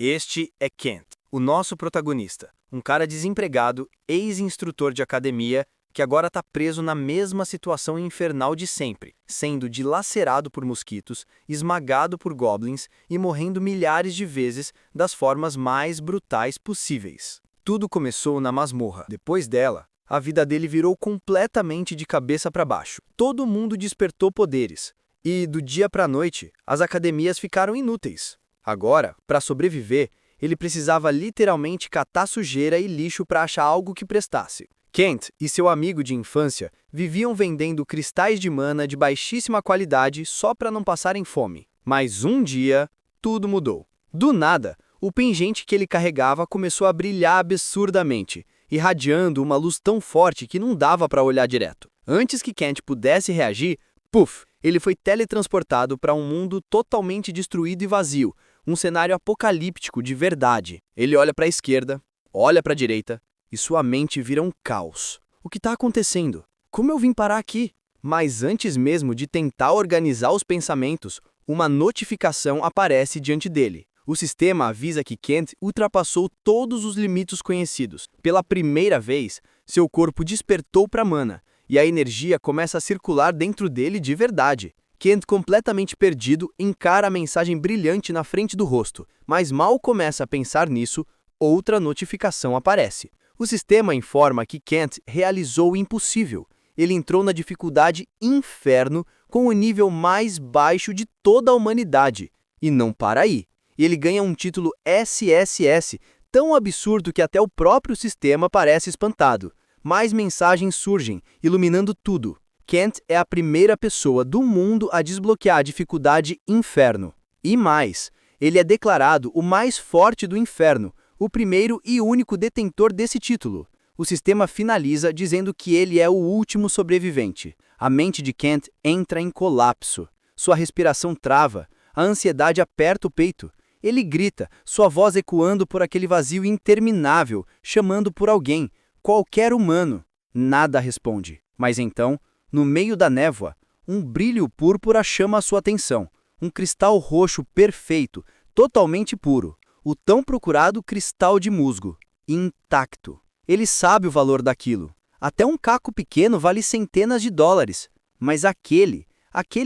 Este é Kent, o nosso protagonista, um cara desempregado, ex-instrutor de academia, que agora está preso na mesma situação infernal de sempre, sendo dilacerado por mosquitos, esmagado por goblins e morrendo milhares de vezes das formas mais brutais possíveis. Tudo começou na masmorra. Depois dela, a vida dele virou completamente de cabeça para baixo. Todo mundo despertou poderes, e do dia para a noite, as academias ficaram inúteis. Agora, para sobreviver, ele precisava literalmente catar sujeira e lixo para achar algo que prestasse. Kent e seu amigo de infância viviam vendendo cristais de mana de baixíssima qualidade só para não passarem fome. Mas um dia, tudo mudou. Do nada, o pingente que ele carregava começou a brilhar absurdamente, irradiando uma luz tão forte que não dava para olhar direto. Antes que Kent pudesse reagir, puf, ele foi teletransportado para um mundo totalmente destruído e vazio, um cenário apocalíptico de verdade. Ele olha para a esquerda, olha para a direita, e sua mente vira um caos. O que está acontecendo? Como eu vim parar aqui? Mas antes mesmo de tentar organizar os pensamentos, uma notificação aparece diante dele. O sistema avisa que Kent ultrapassou todos os limites conhecidos. Pela primeira vez, seu corpo despertou para mana, e a energia começa a circular dentro dele de verdade. Kent, completamente perdido, encara a mensagem brilhante na frente do rosto, mas mal começa a pensar nisso, outra notificação aparece. O sistema informa que Kent realizou o impossível. Ele entrou na dificuldade Inferno com o nível mais baixo de toda a humanidade. E não para aí. Ele ganha um título SSS, tão absurdo que até o próprio sistema parece espantado. Mais mensagens surgem, iluminando tudo. Kent é a primeira pessoa do mundo a desbloquear a dificuldade Inferno. E mais, ele é declarado o mais forte do Inferno, o primeiro e único detentor desse título. O sistema finaliza dizendo que ele é o último sobrevivente. A mente de Kent entra em colapso. Sua respiração trava, a ansiedade aperta o peito. Ele grita, sua voz ecoando por aquele vazio interminável, chamando por alguém, qualquer humano. Nada responde. Mas então, no meio da névoa, um brilho púrpura chama a sua atenção. Um cristal roxo perfeito, totalmente puro. O tão procurado cristal de musgo, intacto. Ele sabe o valor daquilo. Até um caco pequeno vale centenas de dólares. Mas aquele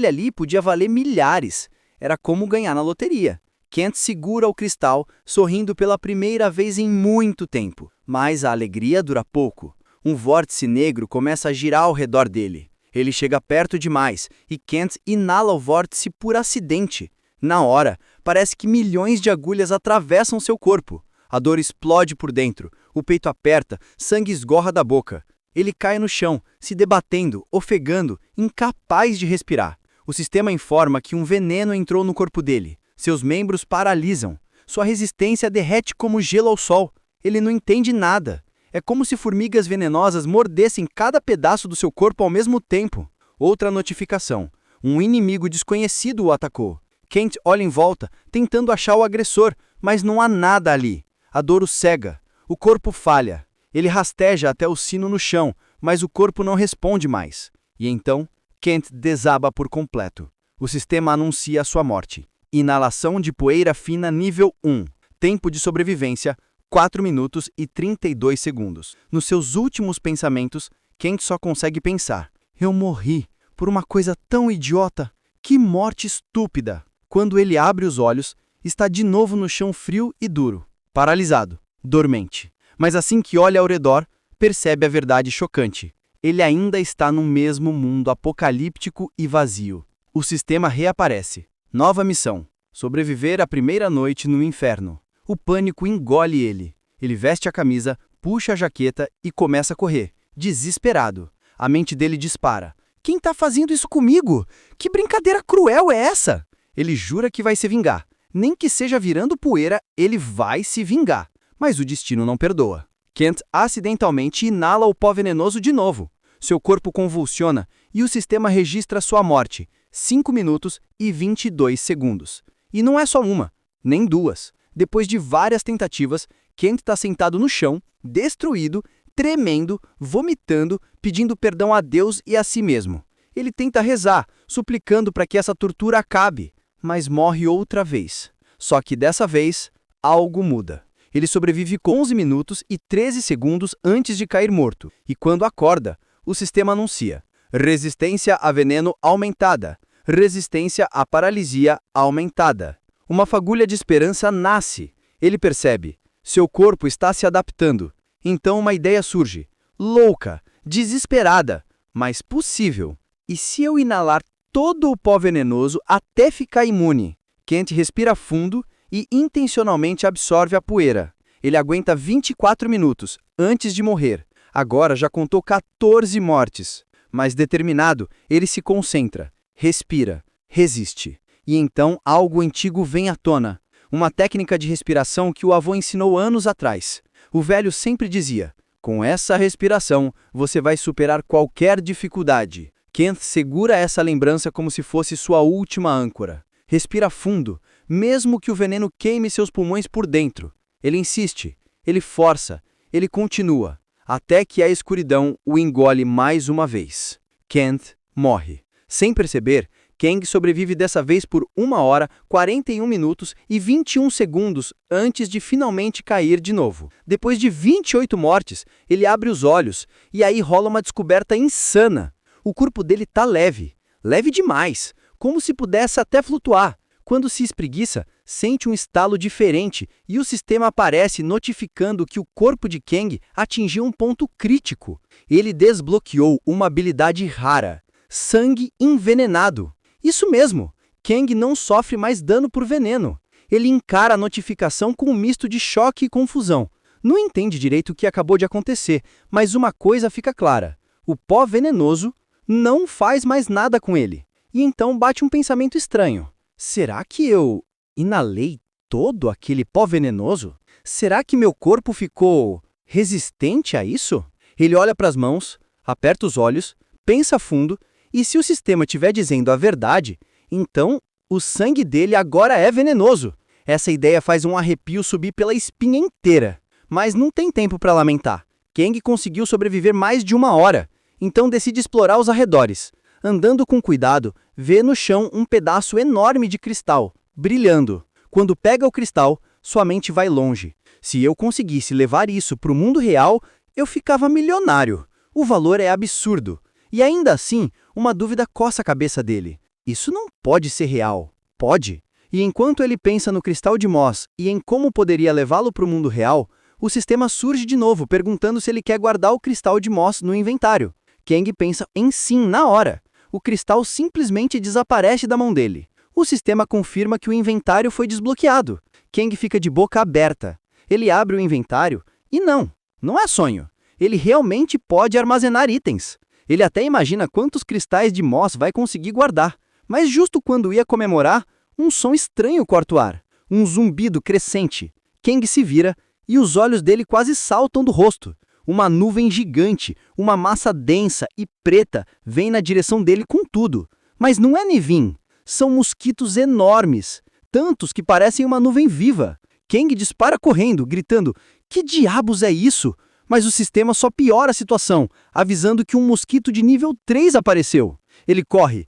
ali podia valer milhares. Era como ganhar na loteria. Kent segura o cristal, sorrindo pela primeira vez em muito tempo. Mas a alegria dura pouco. Um vórtice negro começa a girar ao redor dele. Ele chega perto demais e Kent inala o vórtice por acidente. Na hora, parece que milhões de agulhas atravessam seu corpo. A dor explode por dentro, o peito aperta, sangue esgorra da boca. Ele cai no chão, se debatendo, ofegando, incapaz de respirar. O sistema informa que um veneno entrou no corpo dele. Seus membros paralisam. Sua resistência derrete como gelo ao sol. Ele não entende nada. É como se formigas venenosas mordessem cada pedaço do seu corpo ao mesmo tempo. Outra notificação. Um inimigo desconhecido o atacou. Kent olha em volta, tentando achar o agressor, mas não há nada ali. A dor o cega. O corpo falha. Ele rasteja até o sino no chão, mas o corpo não responde mais. E então, Kent desaba por completo. O sistema anuncia a sua morte. Inalação de poeira fina nível 1. Tempo de sobrevivência, 4 minutos e 32 segundos. Nos seus últimos pensamentos, Kent só consegue pensar. Eu morri por uma coisa tão idiota. Que morte estúpida! Quando ele abre os olhos, está de novo no chão frio e duro, paralisado, dormente. Mas assim que olha ao redor, percebe a verdade chocante. Ele ainda está no mesmo mundo apocalíptico e vazio. O sistema reaparece. Nova missão: sobreviver a primeira noite no inferno. O pânico engole ele. Ele veste a camisa, puxa a jaqueta e começa a correr, desesperado. A mente dele dispara. Quem está fazendo isso comigo? Que brincadeira cruel é essa? Ele jura que vai se vingar. Nem que seja virando poeira, ele vai se vingar. Mas o destino não perdoa. Kent acidentalmente inala o pó venenoso de novo. Seu corpo convulsiona e o sistema registra sua morte. 5 minutos e 22 segundos. E não é só uma, nem duas. Depois de várias tentativas, Kent está sentado no chão, destruído, tremendo, vomitando, pedindo perdão a Deus e a si mesmo. Ele tenta rezar, suplicando para que essa tortura acabe, mas morre outra vez. Só que dessa vez, algo muda. Ele sobrevive com 11 minutos e 13 segundos antes de cair morto. E quando acorda, o sistema anuncia: resistência a veneno aumentada. Resistência à paralisia aumentada. Uma fagulha de esperança nasce. Ele percebe: seu corpo está se adaptando. Então uma ideia surge. Louca, desesperada, mas possível. E se eu inalar todo o pó venenoso até ficar imune? Kent respira fundo e intencionalmente absorve a poeira. Ele aguenta 24 minutos antes de morrer. Agora já contou 14 mortes. Mas determinado, ele se concentra, respira, resiste. E então algo antigo vem à tona. Uma técnica de respiração que o avô ensinou anos atrás. O velho sempre dizia: com essa respiração, você vai superar qualquer dificuldade. Kent segura essa lembrança como se fosse sua última âncora. Respira fundo, mesmo que o veneno queime seus pulmões por dentro. Ele insiste, ele força, ele continua, até que a escuridão o engole mais uma vez. Kent morre. Sem perceber, Kang sobrevive dessa vez por 1 hora, 41 minutos e 21 segundos antes de finalmente cair de novo. Depois de 28 mortes, ele abre os olhos e aí rola uma descoberta insana. O corpo dele tá leve, leve demais, como se pudesse até flutuar. Quando se espreguiça, sente um estalo diferente e o sistema aparece notificando que o corpo de Kang atingiu um ponto crítico. Ele desbloqueou uma habilidade rara: sangue envenenado. Isso mesmo, Kang não sofre mais dano por veneno. Ele encara a notificação com um misto de choque e confusão. Não entende direito o que acabou de acontecer, mas uma coisa fica clara: o pó venenoso não faz mais nada com ele. E então bate um pensamento estranho. Será que eu inalei todo aquele pó venenoso? Será que meu corpo ficou resistente a isso? Ele olha para as mãos, aperta os olhos, pensa fundo, e se o sistema estiver dizendo a verdade, então o sangue dele agora é venenoso. Essa ideia faz um arrepio subir pela espinha inteira. Mas não tem tempo para lamentar. Kang conseguiu sobreviver mais de 1 hora, então decide explorar os arredores. Andando com cuidado, vê no chão um pedaço enorme de cristal, brilhando. Quando pega o cristal, sua mente vai longe. Se eu conseguisse levar isso para o mundo real, eu ficava milionário. O valor é absurdo. E ainda assim, uma dúvida coça a cabeça dele. Isso não pode ser real. Pode? E enquanto ele pensa no cristal de Moss e em como poderia levá-lo para o mundo real, o sistema surge de novo perguntando se ele quer guardar o cristal de Moss no inventário. Kang pensa em sim na hora. O cristal simplesmente desaparece da mão dele. O sistema confirma que o inventário foi desbloqueado. Kang fica de boca aberta. Ele abre o inventário e não é sonho. Ele realmente pode armazenar itens. Ele até imagina quantos cristais de Moss vai conseguir guardar. Mas justo quando ia comemorar, um som estranho corta o ar. Um zumbido crescente. Kang se vira e os olhos dele quase saltam do rosto. Uma nuvem gigante, uma massa densa e preta vem na direção dele com tudo. Mas não é Nevin. São mosquitos enormes. Tantos que parecem uma nuvem viva. Kang dispara correndo, gritando: "Que diabos é isso?" Mas o sistema só piora a situação, avisando que um mosquito de nível 3 apareceu. Ele corre,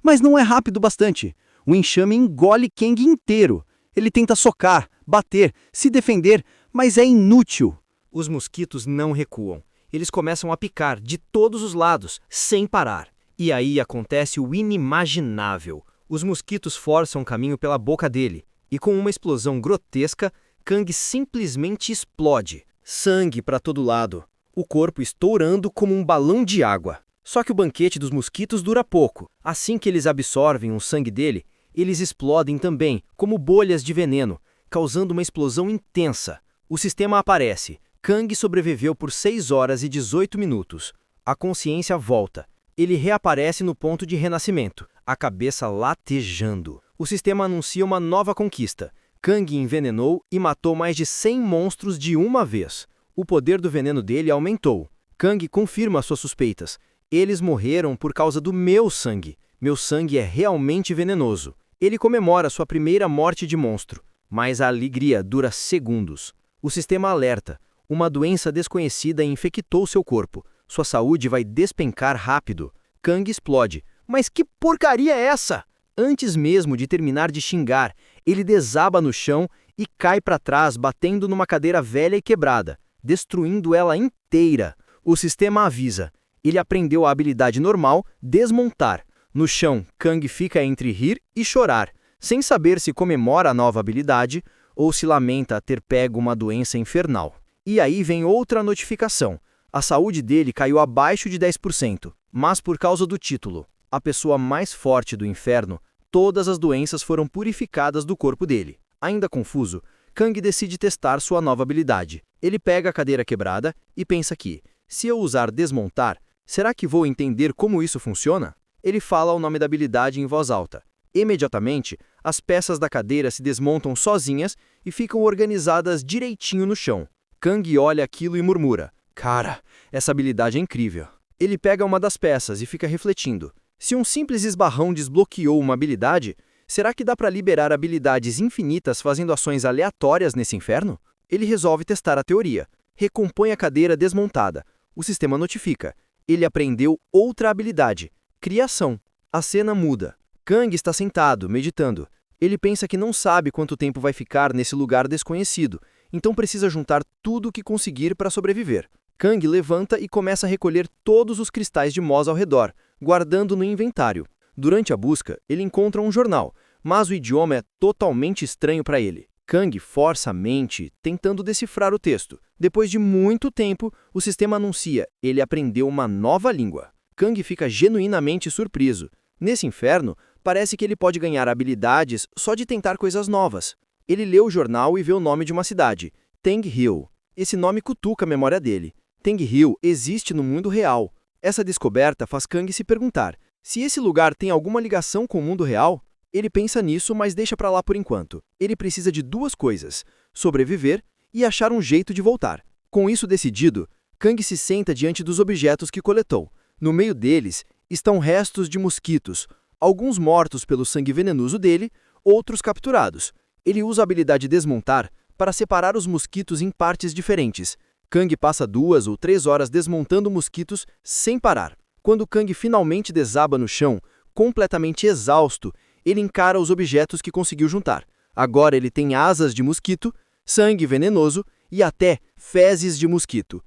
mas não é rápido bastante. O enxame engole Kang inteiro. Ele tenta socar, bater, se defender, mas é inútil. Os mosquitos não recuam. Eles começam a picar de todos os lados, sem parar. E aí acontece o inimaginável. Os mosquitos forçam caminho pela boca dele, e com uma explosão grotesca, Kang simplesmente explode. Sangue para todo lado. O corpo estourando como um balão de água. Só que o banquete dos mosquitos dura pouco. Assim que eles absorvem o sangue dele, eles explodem também, como bolhas de veneno, causando uma explosão intensa. O sistema aparece. Kang sobreviveu por 6 horas e 18 minutos. A consciência volta. Ele reaparece no ponto de renascimento, a cabeça latejando. O sistema anuncia uma nova conquista. Kang envenenou e matou mais de 100 monstros de uma vez. O poder do veneno dele aumentou. Kang confirma suas suspeitas. Eles morreram por causa do meu sangue. Meu sangue é realmente venenoso. Ele comemora sua primeira morte de monstro, mas a alegria dura segundos. O sistema alerta. Uma doença desconhecida infectou seu corpo. Sua saúde vai despencar rápido. Kang explode. Mas que porcaria é essa? Antes mesmo de terminar de xingar, ele desaba no chão e cai para trás, batendo numa cadeira velha e quebrada, destruindo ela inteira. O sistema avisa. Ele aprendeu a habilidade normal, desmontar. No chão, Kang fica entre rir e chorar, sem saber se comemora a nova habilidade ou se lamenta ter pego uma doença infernal. E aí vem outra notificação. A saúde dele caiu abaixo de 10%, mas por causa do título, a pessoa mais forte do inferno, todas as doenças foram purificadas do corpo dele. Ainda confuso, Kang decide testar sua nova habilidade. Ele pega a cadeira quebrada e pensa que, se eu usar desmontar, será que vou entender como isso funciona? Ele fala o nome da habilidade em voz alta. Imediatamente, as peças da cadeira se desmontam sozinhas e ficam organizadas direitinho no chão. Kang olha aquilo e murmura: "Cara, essa habilidade é incrível." Ele pega uma das peças e fica refletindo. Se um simples esbarrão desbloqueou uma habilidade, será que dá para liberar habilidades infinitas fazendo ações aleatórias nesse inferno? Ele resolve testar a teoria. Recompõe a cadeira desmontada. O sistema notifica. Ele aprendeu outra habilidade: criação. A cena muda. Kang está sentado, meditando. Ele pensa que não sabe quanto tempo vai ficar nesse lugar desconhecido, então precisa juntar tudo o que conseguir para sobreviver. Kang levanta e começa a recolher todos os cristais de Moz ao redor, guardando no inventário. Durante a busca, ele encontra um jornal, mas o idioma é totalmente estranho para ele. Kang força a mente, tentando decifrar o texto. Depois de muito tempo, o sistema anuncia: ele aprendeu uma nova língua. Kang fica genuinamente surpreso. Nesse inferno, parece que ele pode ganhar habilidades só de tentar coisas novas. Ele lê o jornal e vê o nome de uma cidade, Tang Hill. Esse nome cutuca a memória dele. Tang Hill existe no mundo real. Essa descoberta faz Kang se perguntar se esse lugar tem alguma ligação com o mundo real. Ele pensa nisso, mas deixa pra lá por enquanto. Ele precisa de duas coisas: sobreviver e achar um jeito de voltar. Com isso decidido, Kang se senta diante dos objetos que coletou. No meio deles estão restos de mosquitos, alguns mortos pelo sangue venenoso dele, outros capturados. Ele usa a habilidade desmontar para separar os mosquitos em partes diferentes. Kang passa 2 ou 3 horas desmontando mosquitos sem parar. Quando Kang finalmente desaba no chão, completamente exausto, ele encara os objetos que conseguiu juntar. Agora ele tem asas de mosquito, sangue venenoso e até fezes de mosquito.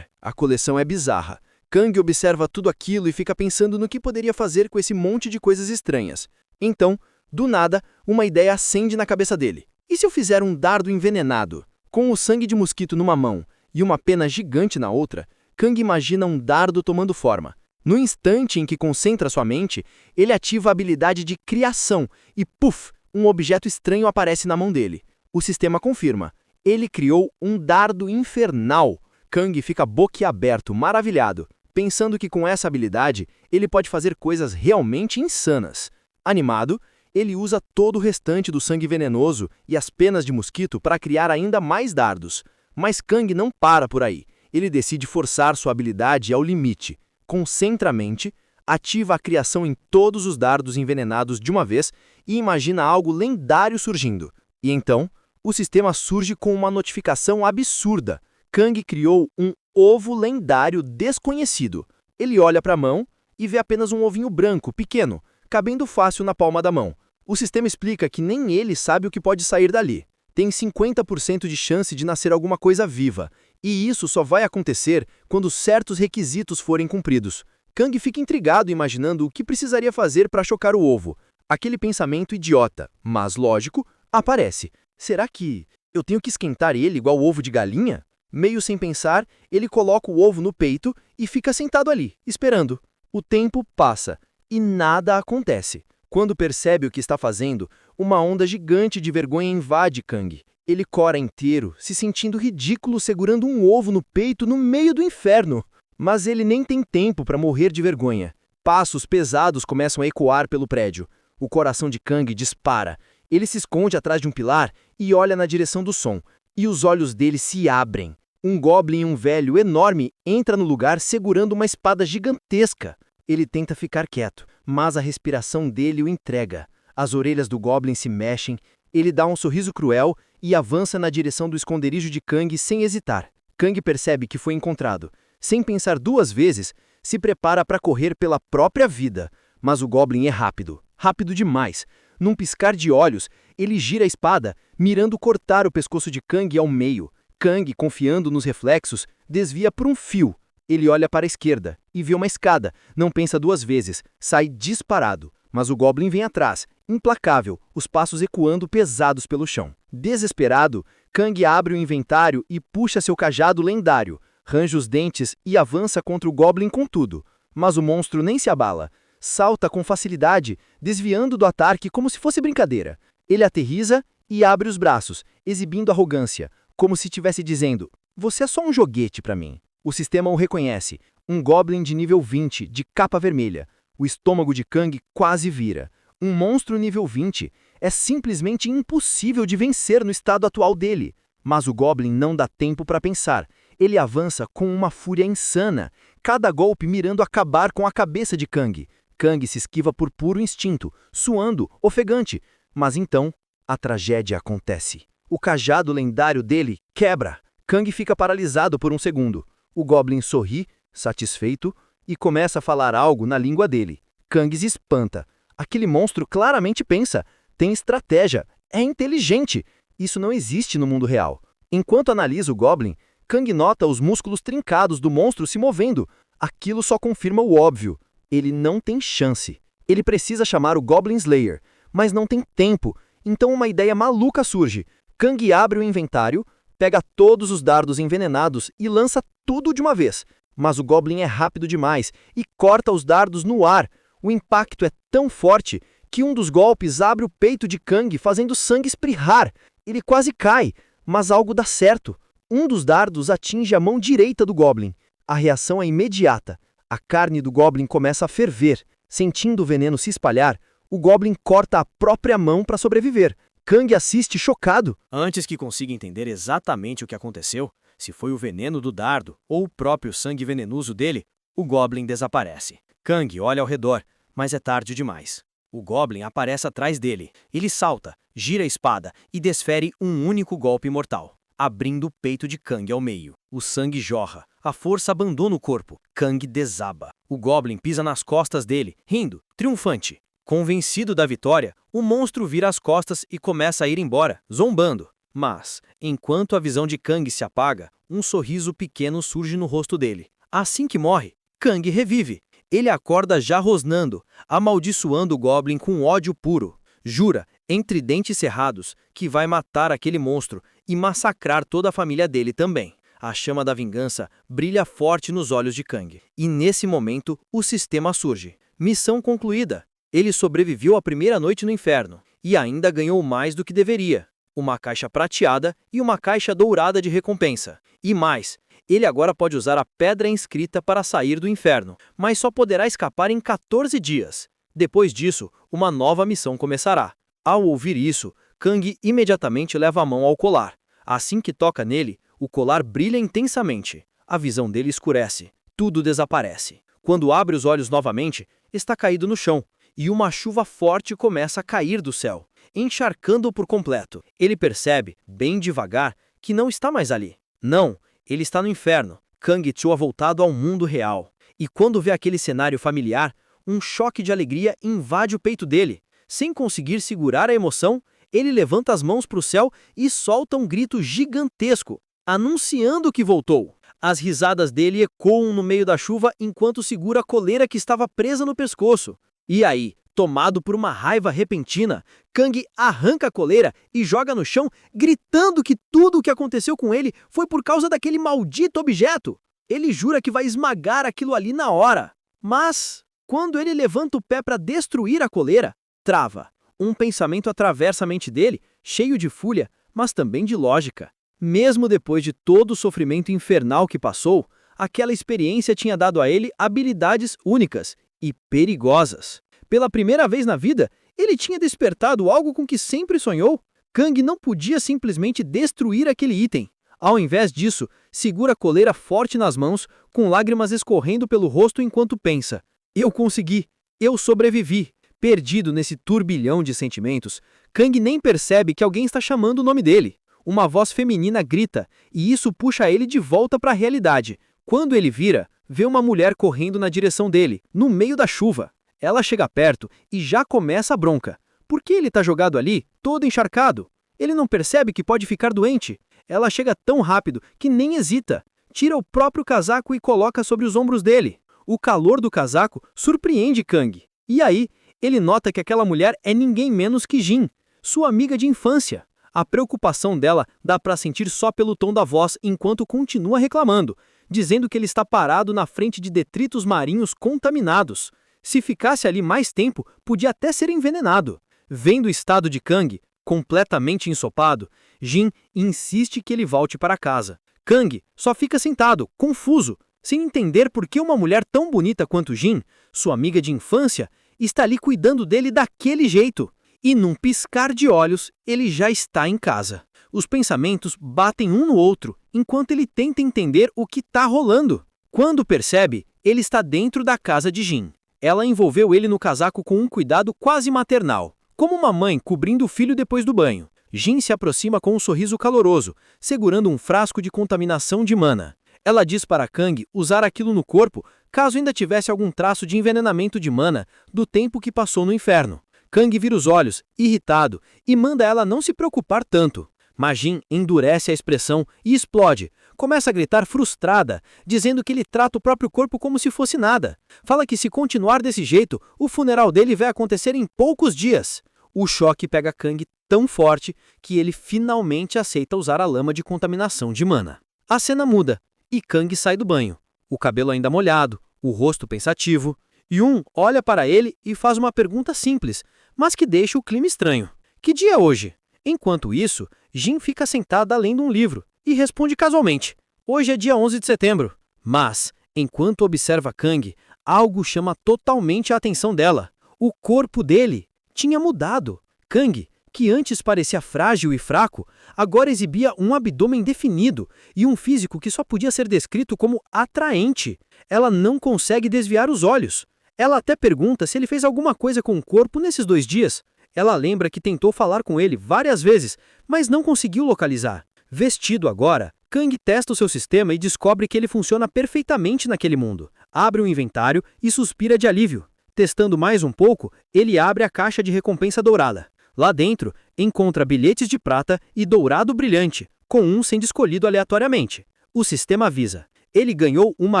A coleção é bizarra. Kang observa tudo aquilo e fica pensando no que poderia fazer com esse monte de coisas estranhas. Então, do nada, uma ideia acende na cabeça dele. E se eu fizer um dardo envenenado? Com o sangue de mosquito numa mão e uma pena gigante na outra, Kang imagina um dardo tomando forma. No instante em que concentra sua mente, ele ativa a habilidade de criação e, puf, um objeto estranho aparece na mão dele. O sistema confirma. Ele criou um dardo infernal. Kang fica boquiaberto, maravilhado, pensando que com essa habilidade ele pode fazer coisas realmente insanas. Animado, ele usa todo o restante do sangue venenoso e as penas de mosquito para criar ainda mais dardos. Mas Kang não para por aí. Ele decide forçar sua habilidade ao limite. Concentra a mente, ativa a criação em todos os dardos envenenados de uma vez e imagina algo lendário surgindo. E então, o sistema surge com uma notificação absurda. Kang criou um ovo lendário desconhecido. Ele olha para a mão e vê apenas um ovinho branco, pequeno, cabendo fácil na palma da mão. O sistema explica que nem ele sabe o que pode sair dali. Tem 50% de chance de nascer alguma coisa viva, e isso só vai acontecer quando certos requisitos forem cumpridos. Kang fica intrigado imaginando o que precisaria fazer para chocar o ovo. Aquele pensamento idiota, mas lógico, aparece. Será que eu tenho que esquentar ele igual ovo de galinha? Meio sem pensar, ele coloca o ovo no peito e fica sentado ali, esperando. O tempo passa e nada acontece. Quando percebe o que está fazendo, uma onda gigante de vergonha invade Kang. Ele cora inteiro, se sentindo ridículo segurando um ovo no peito no meio do inferno. Mas ele nem tem tempo para morrer de vergonha. Passos pesados começam a ecoar pelo prédio. O coração de Kang dispara. Ele se esconde atrás de um pilar e olha na direção do som. E os olhos dele se abrem. Um goblin e um velho enorme entra no lugar segurando uma espada gigantesca. Ele tenta ficar quieto, mas a respiração dele o entrega. As orelhas do goblin se mexem, ele dá um sorriso cruel e avança na direção do esconderijo de Kang sem hesitar. Kang percebe que foi encontrado. Sem pensar 2 vezes, se prepara para correr pela própria vida. Mas o goblin é rápido. rápido demais. Num piscar de olhos, ele gira a espada, mirando cortar o pescoço de Kang ao meio. Kang, confiando nos reflexos, desvia por um fio. Ele olha para a esquerda e vê uma escada, não pensa duas vezes, sai disparado. Mas o Goblin vem atrás, implacável, os passos ecoando pesados pelo chão. Desesperado, Kang abre o inventário e puxa seu cajado lendário, range os dentes e avança contra o Goblin com tudo. Mas o monstro nem se abala. Salta com facilidade, desviando do ataque como se fosse brincadeira. Ele aterriza e abre os braços, exibindo arrogância, como se estivesse dizendo: "Você é só um joguete para mim." O sistema o reconhece, um Goblin de nível 20, de capa vermelha. O estômago de Kang quase vira. Um monstro nível 20 é simplesmente impossível de vencer no estado atual dele. Mas o Goblin não dá tempo para pensar. Ele avança com uma fúria insana, cada golpe mirando acabar com a cabeça de Kang. Kang se esquiva por puro instinto, suando, ofegante. Mas então, a tragédia acontece. O cajado lendário dele quebra. Kang fica paralisado por um segundo. O Goblin sorri, satisfeito, e começa a falar algo na língua dele. Kang se espanta. Aquele monstro claramente pensa, tem estratégia, é inteligente. Isso não existe no mundo real. Enquanto analisa o Goblin, Kang nota os músculos trincados do monstro se movendo. Aquilo só confirma o óbvio. Ele não tem chance. Ele precisa chamar o Goblin Slayer, mas não tem tempo. Então uma ideia maluca surge. Kang abre o inventário, pega todos os dardos envenenados e lança tudo de uma vez. Mas o Goblin é rápido demais e corta os dardos no ar. O impacto é tão forte que um dos golpes abre o peito de Kang, fazendo sangue espirrar. Ele quase cai, mas algo dá certo. Um dos dardos atinge a mão direita do Goblin. A reação é imediata. A carne do Goblin começa a ferver. Sentindo o veneno se espalhar, o Goblin corta a própria mão para sobreviver. Kang assiste chocado. Antes que consiga entender exatamente o que aconteceu, se foi o veneno do dardo ou o próprio sangue venenoso dele, o Goblin desaparece. Kang olha ao redor, mas é tarde demais. O Goblin aparece atrás dele. Ele salta, gira a espada e desfere um único golpe mortal, abrindo o peito de Kang ao meio. O sangue jorra, a força abandona o corpo. Kang desaba. O Goblin pisa nas costas dele, rindo, triunfante. Convencido da vitória, o monstro vira as costas e começa a ir embora, zombando. Mas, enquanto a visão de Kang se apaga, um sorriso pequeno surge no rosto dele. Assim que morre, Kang revive. Ele acorda já rosnando, amaldiçoando o Goblin com ódio puro. Jura, entre dentes cerrados, que vai matar aquele monstro e massacrar toda a família dele também. A chama da vingança brilha forte nos olhos de Kang. E nesse momento, o sistema surge. Missão concluída. Ele sobreviveu à primeira noite no inferno e ainda ganhou mais do que deveria. Uma caixa prateada e uma caixa dourada de recompensa. E mais, ele agora pode usar a pedra inscrita para sair do inferno, mas só poderá escapar em 14 dias. Depois disso, uma nova missão começará. Ao ouvir isso, Kang imediatamente leva a mão ao colar. Assim que toca nele, o colar brilha intensamente. A visão dele escurece. Tudo desaparece. Quando abre os olhos novamente, está caído no chão, e uma chuva forte começa a cair do céu, encharcando-o por completo. Ele percebe, bem devagar, que não está mais ali. Não, ele está no inferno. Kang tinha voltado ao mundo real. E quando vê aquele cenário familiar, um choque de alegria invade o peito dele. Sem conseguir segurar a emoção, ele levanta as mãos para o céu e solta um grito gigantesco, anunciando que voltou. As risadas dele ecoam no meio da chuva enquanto segura a coleira que estava presa no pescoço. E aí, tomado por uma raiva repentina, Kang arranca a coleira e joga no chão, gritando que tudo o que aconteceu com ele foi por causa daquele maldito objeto. Ele jura que vai esmagar aquilo ali na hora. Mas, quando ele levanta o pé para destruir a coleira, trava. Um pensamento atravessa a mente dele, cheio de fúria, mas também de lógica. Mesmo depois de todo o sofrimento infernal que passou, aquela experiência tinha dado a ele habilidades únicas e perigosas. Pela primeira vez na vida, ele tinha despertado algo com que sempre sonhou. Kang não podia simplesmente destruir aquele item. Ao invés disso, segura a coleira forte nas mãos, com lágrimas escorrendo pelo rosto enquanto pensa: "Eu consegui! Eu sobrevivi!" Perdido nesse turbilhão de sentimentos, Kang nem percebe que alguém está chamando o nome dele. Uma voz feminina grita, e isso puxa ele de volta para a realidade. Quando ele vira, vê uma mulher correndo na direção dele, no meio da chuva. Ela chega perto e já começa a bronca. Por que ele tá jogado ali, todo encharcado? Ele não percebe que pode ficar doente. Ela chega tão rápido que nem hesita. Tira o próprio casaco e coloca sobre os ombros dele. O calor do casaco surpreende Kang. E aí, ele nota que aquela mulher é ninguém menos que Jin, sua amiga de infância. A preocupação dela dá pra sentir só pelo tom da voz enquanto continua reclamando, dizendo que ele está parado na frente de detritos marinhos contaminados. Se ficasse ali mais tempo, podia até ser envenenado. Vendo o estado de Kang, completamente ensopado, Jin insiste que ele volte para casa. Kang só fica sentado, confuso, sem entender por que uma mulher tão bonita quanto Jin, sua amiga de infância, está ali cuidando dele daquele jeito. E num piscar de olhos, ele já está em casa. Os pensamentos batem um no outro, enquanto ele tenta entender o que está rolando. Quando percebe, ele está dentro da casa de Jin. Ela envolveu ele no casaco com um cuidado quase maternal, como uma mãe cobrindo o filho depois do banho. Jin se aproxima com um sorriso caloroso, segurando um frasco de contaminação de mana. Ela diz para Kang usar aquilo no corpo caso ainda tivesse algum traço de envenenamento de mana do tempo que passou no inferno. Kang vira os olhos, irritado, e manda ela não se preocupar tanto. Mas Jin endurece a expressão e explode. Começa a gritar frustrada, dizendo que ele trata o próprio corpo como se fosse nada. Fala que se continuar desse jeito, o funeral dele vai acontecer em poucos dias. O choque pega Kang tão forte que ele finalmente aceita usar a lama de contaminação de mana. A cena muda, e Kang sai do banho. O cabelo ainda molhado, o rosto pensativo. Yun olha para ele e faz uma pergunta simples, mas que deixa o clima estranho. Que dia é hoje? Enquanto isso, Jin fica sentada lendo um livro e responde casualmente. Hoje é dia 11 de setembro. Mas, enquanto observa Kang, algo chama totalmente a atenção dela. O corpo dele tinha mudado. Kang, que antes parecia frágil e fraco, agora exibia um abdômen definido e um físico que só podia ser descrito como atraente. Ela não consegue desviar os olhos. Ela até pergunta se ele fez alguma coisa com o corpo nesses 2 dias. Ela lembra que tentou falar com ele várias vezes, mas não conseguiu localizar. Vestido agora, Kang testa o seu sistema e descobre que ele funciona perfeitamente naquele mundo. Abre o inventário e suspira de alívio. Testando mais um pouco, ele abre a caixa de recompensa dourada. Lá dentro, encontra bilhetes de prata e dourado brilhante, com um sendo escolhido aleatoriamente. O sistema avisa. Ele ganhou uma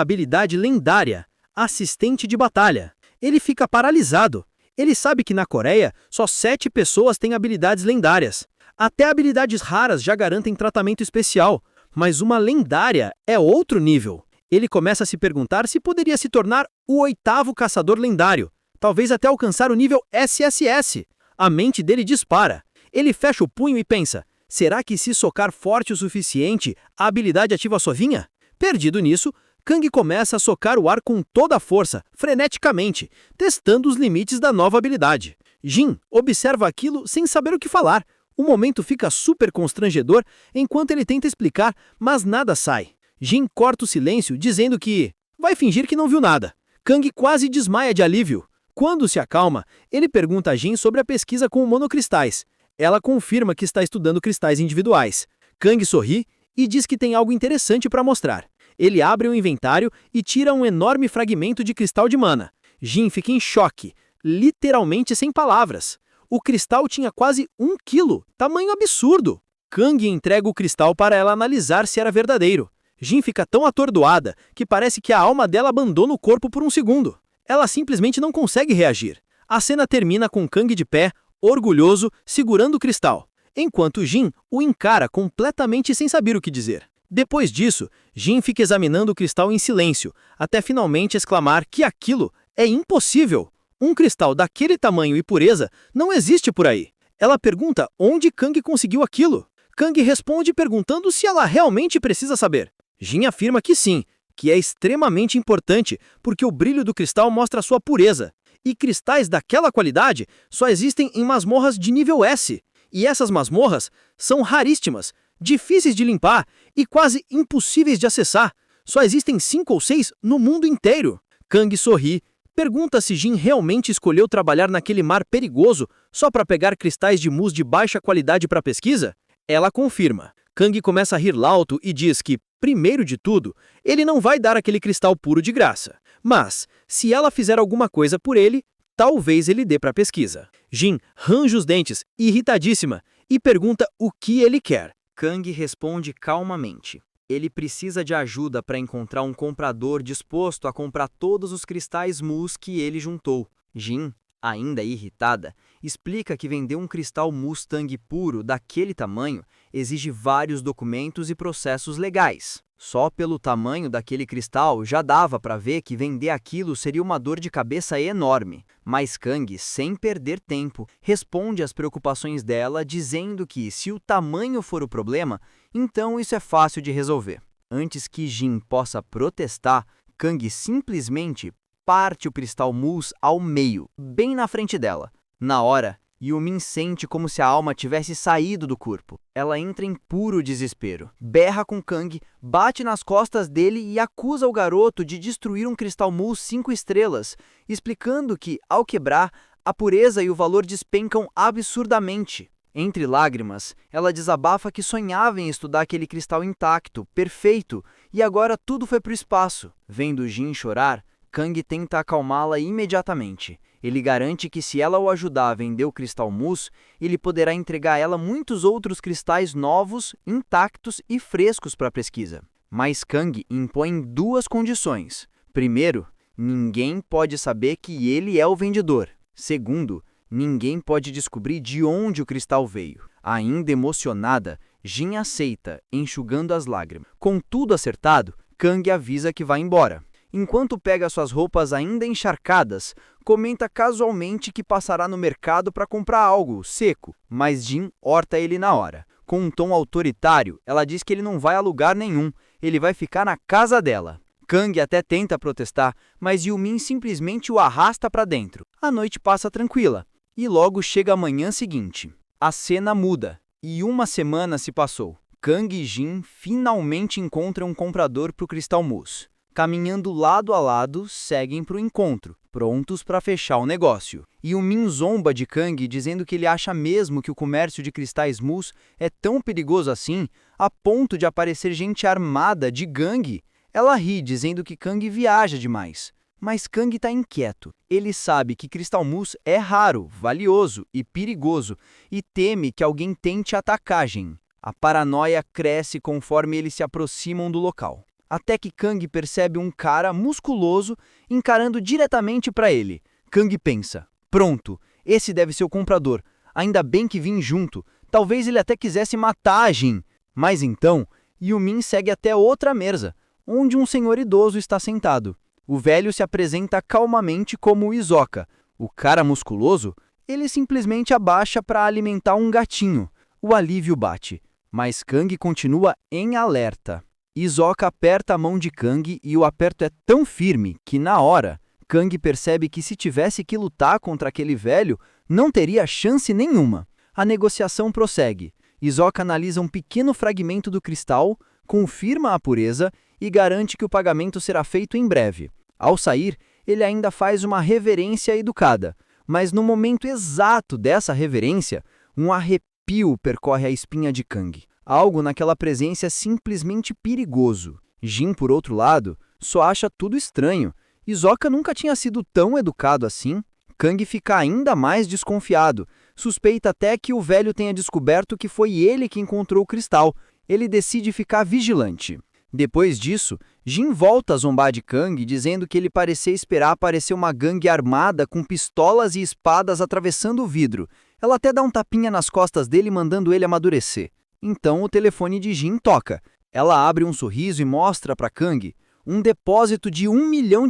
habilidade lendária, assistente de batalha. Ele fica paralisado. Ele sabe que na Coreia, só 7 pessoas têm habilidades lendárias. Até habilidades raras já garantem tratamento especial, mas uma lendária é outro nível. Ele começa a se perguntar se poderia se tornar o 8º caçador lendário, talvez até alcançar o nível SSS. A mente dele dispara. Ele fecha o punho e pensa, será que se socar forte o suficiente, a habilidade ativa sozinha? Perdido nisso, Kang começa a socar o ar com toda a força, freneticamente, testando os limites da nova habilidade. Jin observa aquilo sem saber o que falar. O momento fica super constrangedor enquanto ele tenta explicar, mas nada sai. Jin corta o silêncio dizendo que vai fingir que não viu nada. Kang quase desmaia de alívio. Quando se acalma, ele pergunta a Jin sobre a pesquisa com monocristais. Ela confirma que está estudando cristais individuais. Kang sorri e diz que tem algo interessante para mostrar. Ele abre o inventário e tira um enorme fragmento de cristal de mana. Jin fica em choque, literalmente sem palavras. O cristal tinha quase 1 quilo, tamanho absurdo. Kang entrega o cristal para ela analisar se era verdadeiro. Jin fica tão atordoada que parece que a alma dela abandona o corpo por um segundo. Ela simplesmente não consegue reagir. A cena termina com Kang de pé, orgulhoso, segurando o cristal, enquanto Jin o encara completamente sem saber o que dizer. Depois disso, Jin fica examinando o cristal em silêncio, até finalmente exclamar que aquilo é impossível. Um cristal daquele tamanho e pureza não existe por aí. Ela pergunta onde Kang conseguiu aquilo. Kang responde perguntando se ela realmente precisa saber. Jin afirma que sim, que é extremamente importante porque o brilho do cristal mostra sua pureza. E cristais daquela qualidade só existem em masmorras de nível S. E essas masmorras são raríssimas, difíceis de limpar e quase impossíveis de acessar. Só existem 5 ou 6 no mundo inteiro. Kang sorri, pergunta se Jin realmente escolheu trabalhar naquele mar perigoso só para pegar cristais de mus de baixa qualidade para pesquisa. Ela confirma. Kang começa a rir alto e diz que, primeiro de tudo, ele não vai dar aquele cristal puro de graça. Mas, se ela fizer alguma coisa por ele, talvez ele dê para a pesquisa. Jin range os dentes, irritadíssima, e pergunta o que ele quer. Kang responde calmamente. Ele precisa de ajuda para encontrar um comprador disposto a comprar todos os cristais Mus que ele juntou. Jin, ainda irritada, explica que vender um cristal Mustang puro daquele tamanho exige vários documentos e processos legais. Só pelo tamanho daquele cristal já dava para ver que vender aquilo seria uma dor de cabeça enorme. Mas Kang, sem perder tempo, responde às preocupações dela dizendo que, se o tamanho for o problema, então isso é fácil de resolver. Antes que Jin possa protestar, Kang simplesmente parte o cristal Mus ao meio, bem na frente dela. Na hora, Yumin sente como se a alma tivesse saído do corpo. Ela entra em puro desespero, berra com Kang, bate nas costas dele e acusa o garoto de destruir um cristal Mus 5 estrelas, explicando que, ao quebrar, a pureza e o valor despencam absurdamente. Entre lágrimas, ela desabafa que sonhava em estudar aquele cristal intacto, perfeito, e agora tudo foi para o espaço. Vendo Jin chorar, Kang tenta acalmá-la imediatamente. Ele garante que, se ela o ajudar a vender o cristal Mus, ele poderá entregar a ela muitos outros cristais novos, intactos e frescos para a pesquisa. Mas Kang impõe 2 condições. Primeiro, ninguém pode saber que ele é o vendedor. Segundo, ninguém pode descobrir de onde o cristal veio. Ainda emocionada, Jin aceita, enxugando as lágrimas. Com tudo acertado, Kang avisa que vai embora. Enquanto pega suas roupas ainda encharcadas, comenta casualmente que passará no mercado para comprar algo seco, mas Jin horta ele na hora. Com um tom autoritário, ela diz que ele não vai a lugar nenhum, ele vai ficar na casa dela. Kang até tenta protestar, mas Yumin simplesmente o arrasta para dentro. A noite passa tranquila, e logo chega a manhã seguinte. A cena muda, e 1 semana se passou. Kang e Jin finalmente encontram um comprador para o cristal Mus. Caminhando lado a lado, seguem para o encontro, prontos para fechar o negócio. Yumin zomba de Kang, dizendo que ele acha mesmo que o comércio de cristais Mus é tão perigoso assim, a ponto de aparecer gente armada de gangue. Ela ri, dizendo que Kang viaja demais. Mas Kang está inquieto. Ele sabe que cristal Mus é raro, valioso e perigoso, e teme que alguém tente atacar Jin. A paranoia cresce conforme eles se aproximam do local. Até que Kang percebe um cara musculoso encarando diretamente para ele. Kang pensa, pronto, esse deve ser o comprador. Ainda bem que vim junto. Talvez ele até quisesse matar a Jin. Mas então, Yumin segue até outra mesa, onde um senhor idoso está sentado. O velho se apresenta calmamente como Hisoka. O cara musculoso, ele simplesmente abaixa para alimentar um gatinho. O alívio bate, mas Kang continua em alerta. Hisoka aperta a mão de Kang e o aperto é tão firme que, na hora, Kang percebe que, se tivesse que lutar contra aquele velho, não teria chance nenhuma. A negociação prossegue. Hisoka analisa um pequeno fragmento do cristal, confirma a pureza e garante que o pagamento será feito em breve. Ao sair, ele ainda faz uma reverência educada, mas no momento exato dessa reverência, um arrepio percorre a espinha de Kang. Algo naquela presença é simplesmente perigoso. Jin, por outro lado, só acha tudo estranho. Hisoka nunca tinha sido tão educado assim. Kang fica ainda mais desconfiado. Suspeita até que o velho tenha descoberto que foi ele que encontrou o cristal. Ele decide ficar vigilante. Depois disso, Jin volta a zombar de Kang, dizendo que ele parecia esperar aparecer uma gangue armada com pistolas e espadas atravessando o vidro. Ela até dá um tapinha nas costas dele, mandando ele amadurecer. Então o telefone de Jin toca. Ela abre um sorriso e mostra para Kang um depósito de $1 milhão.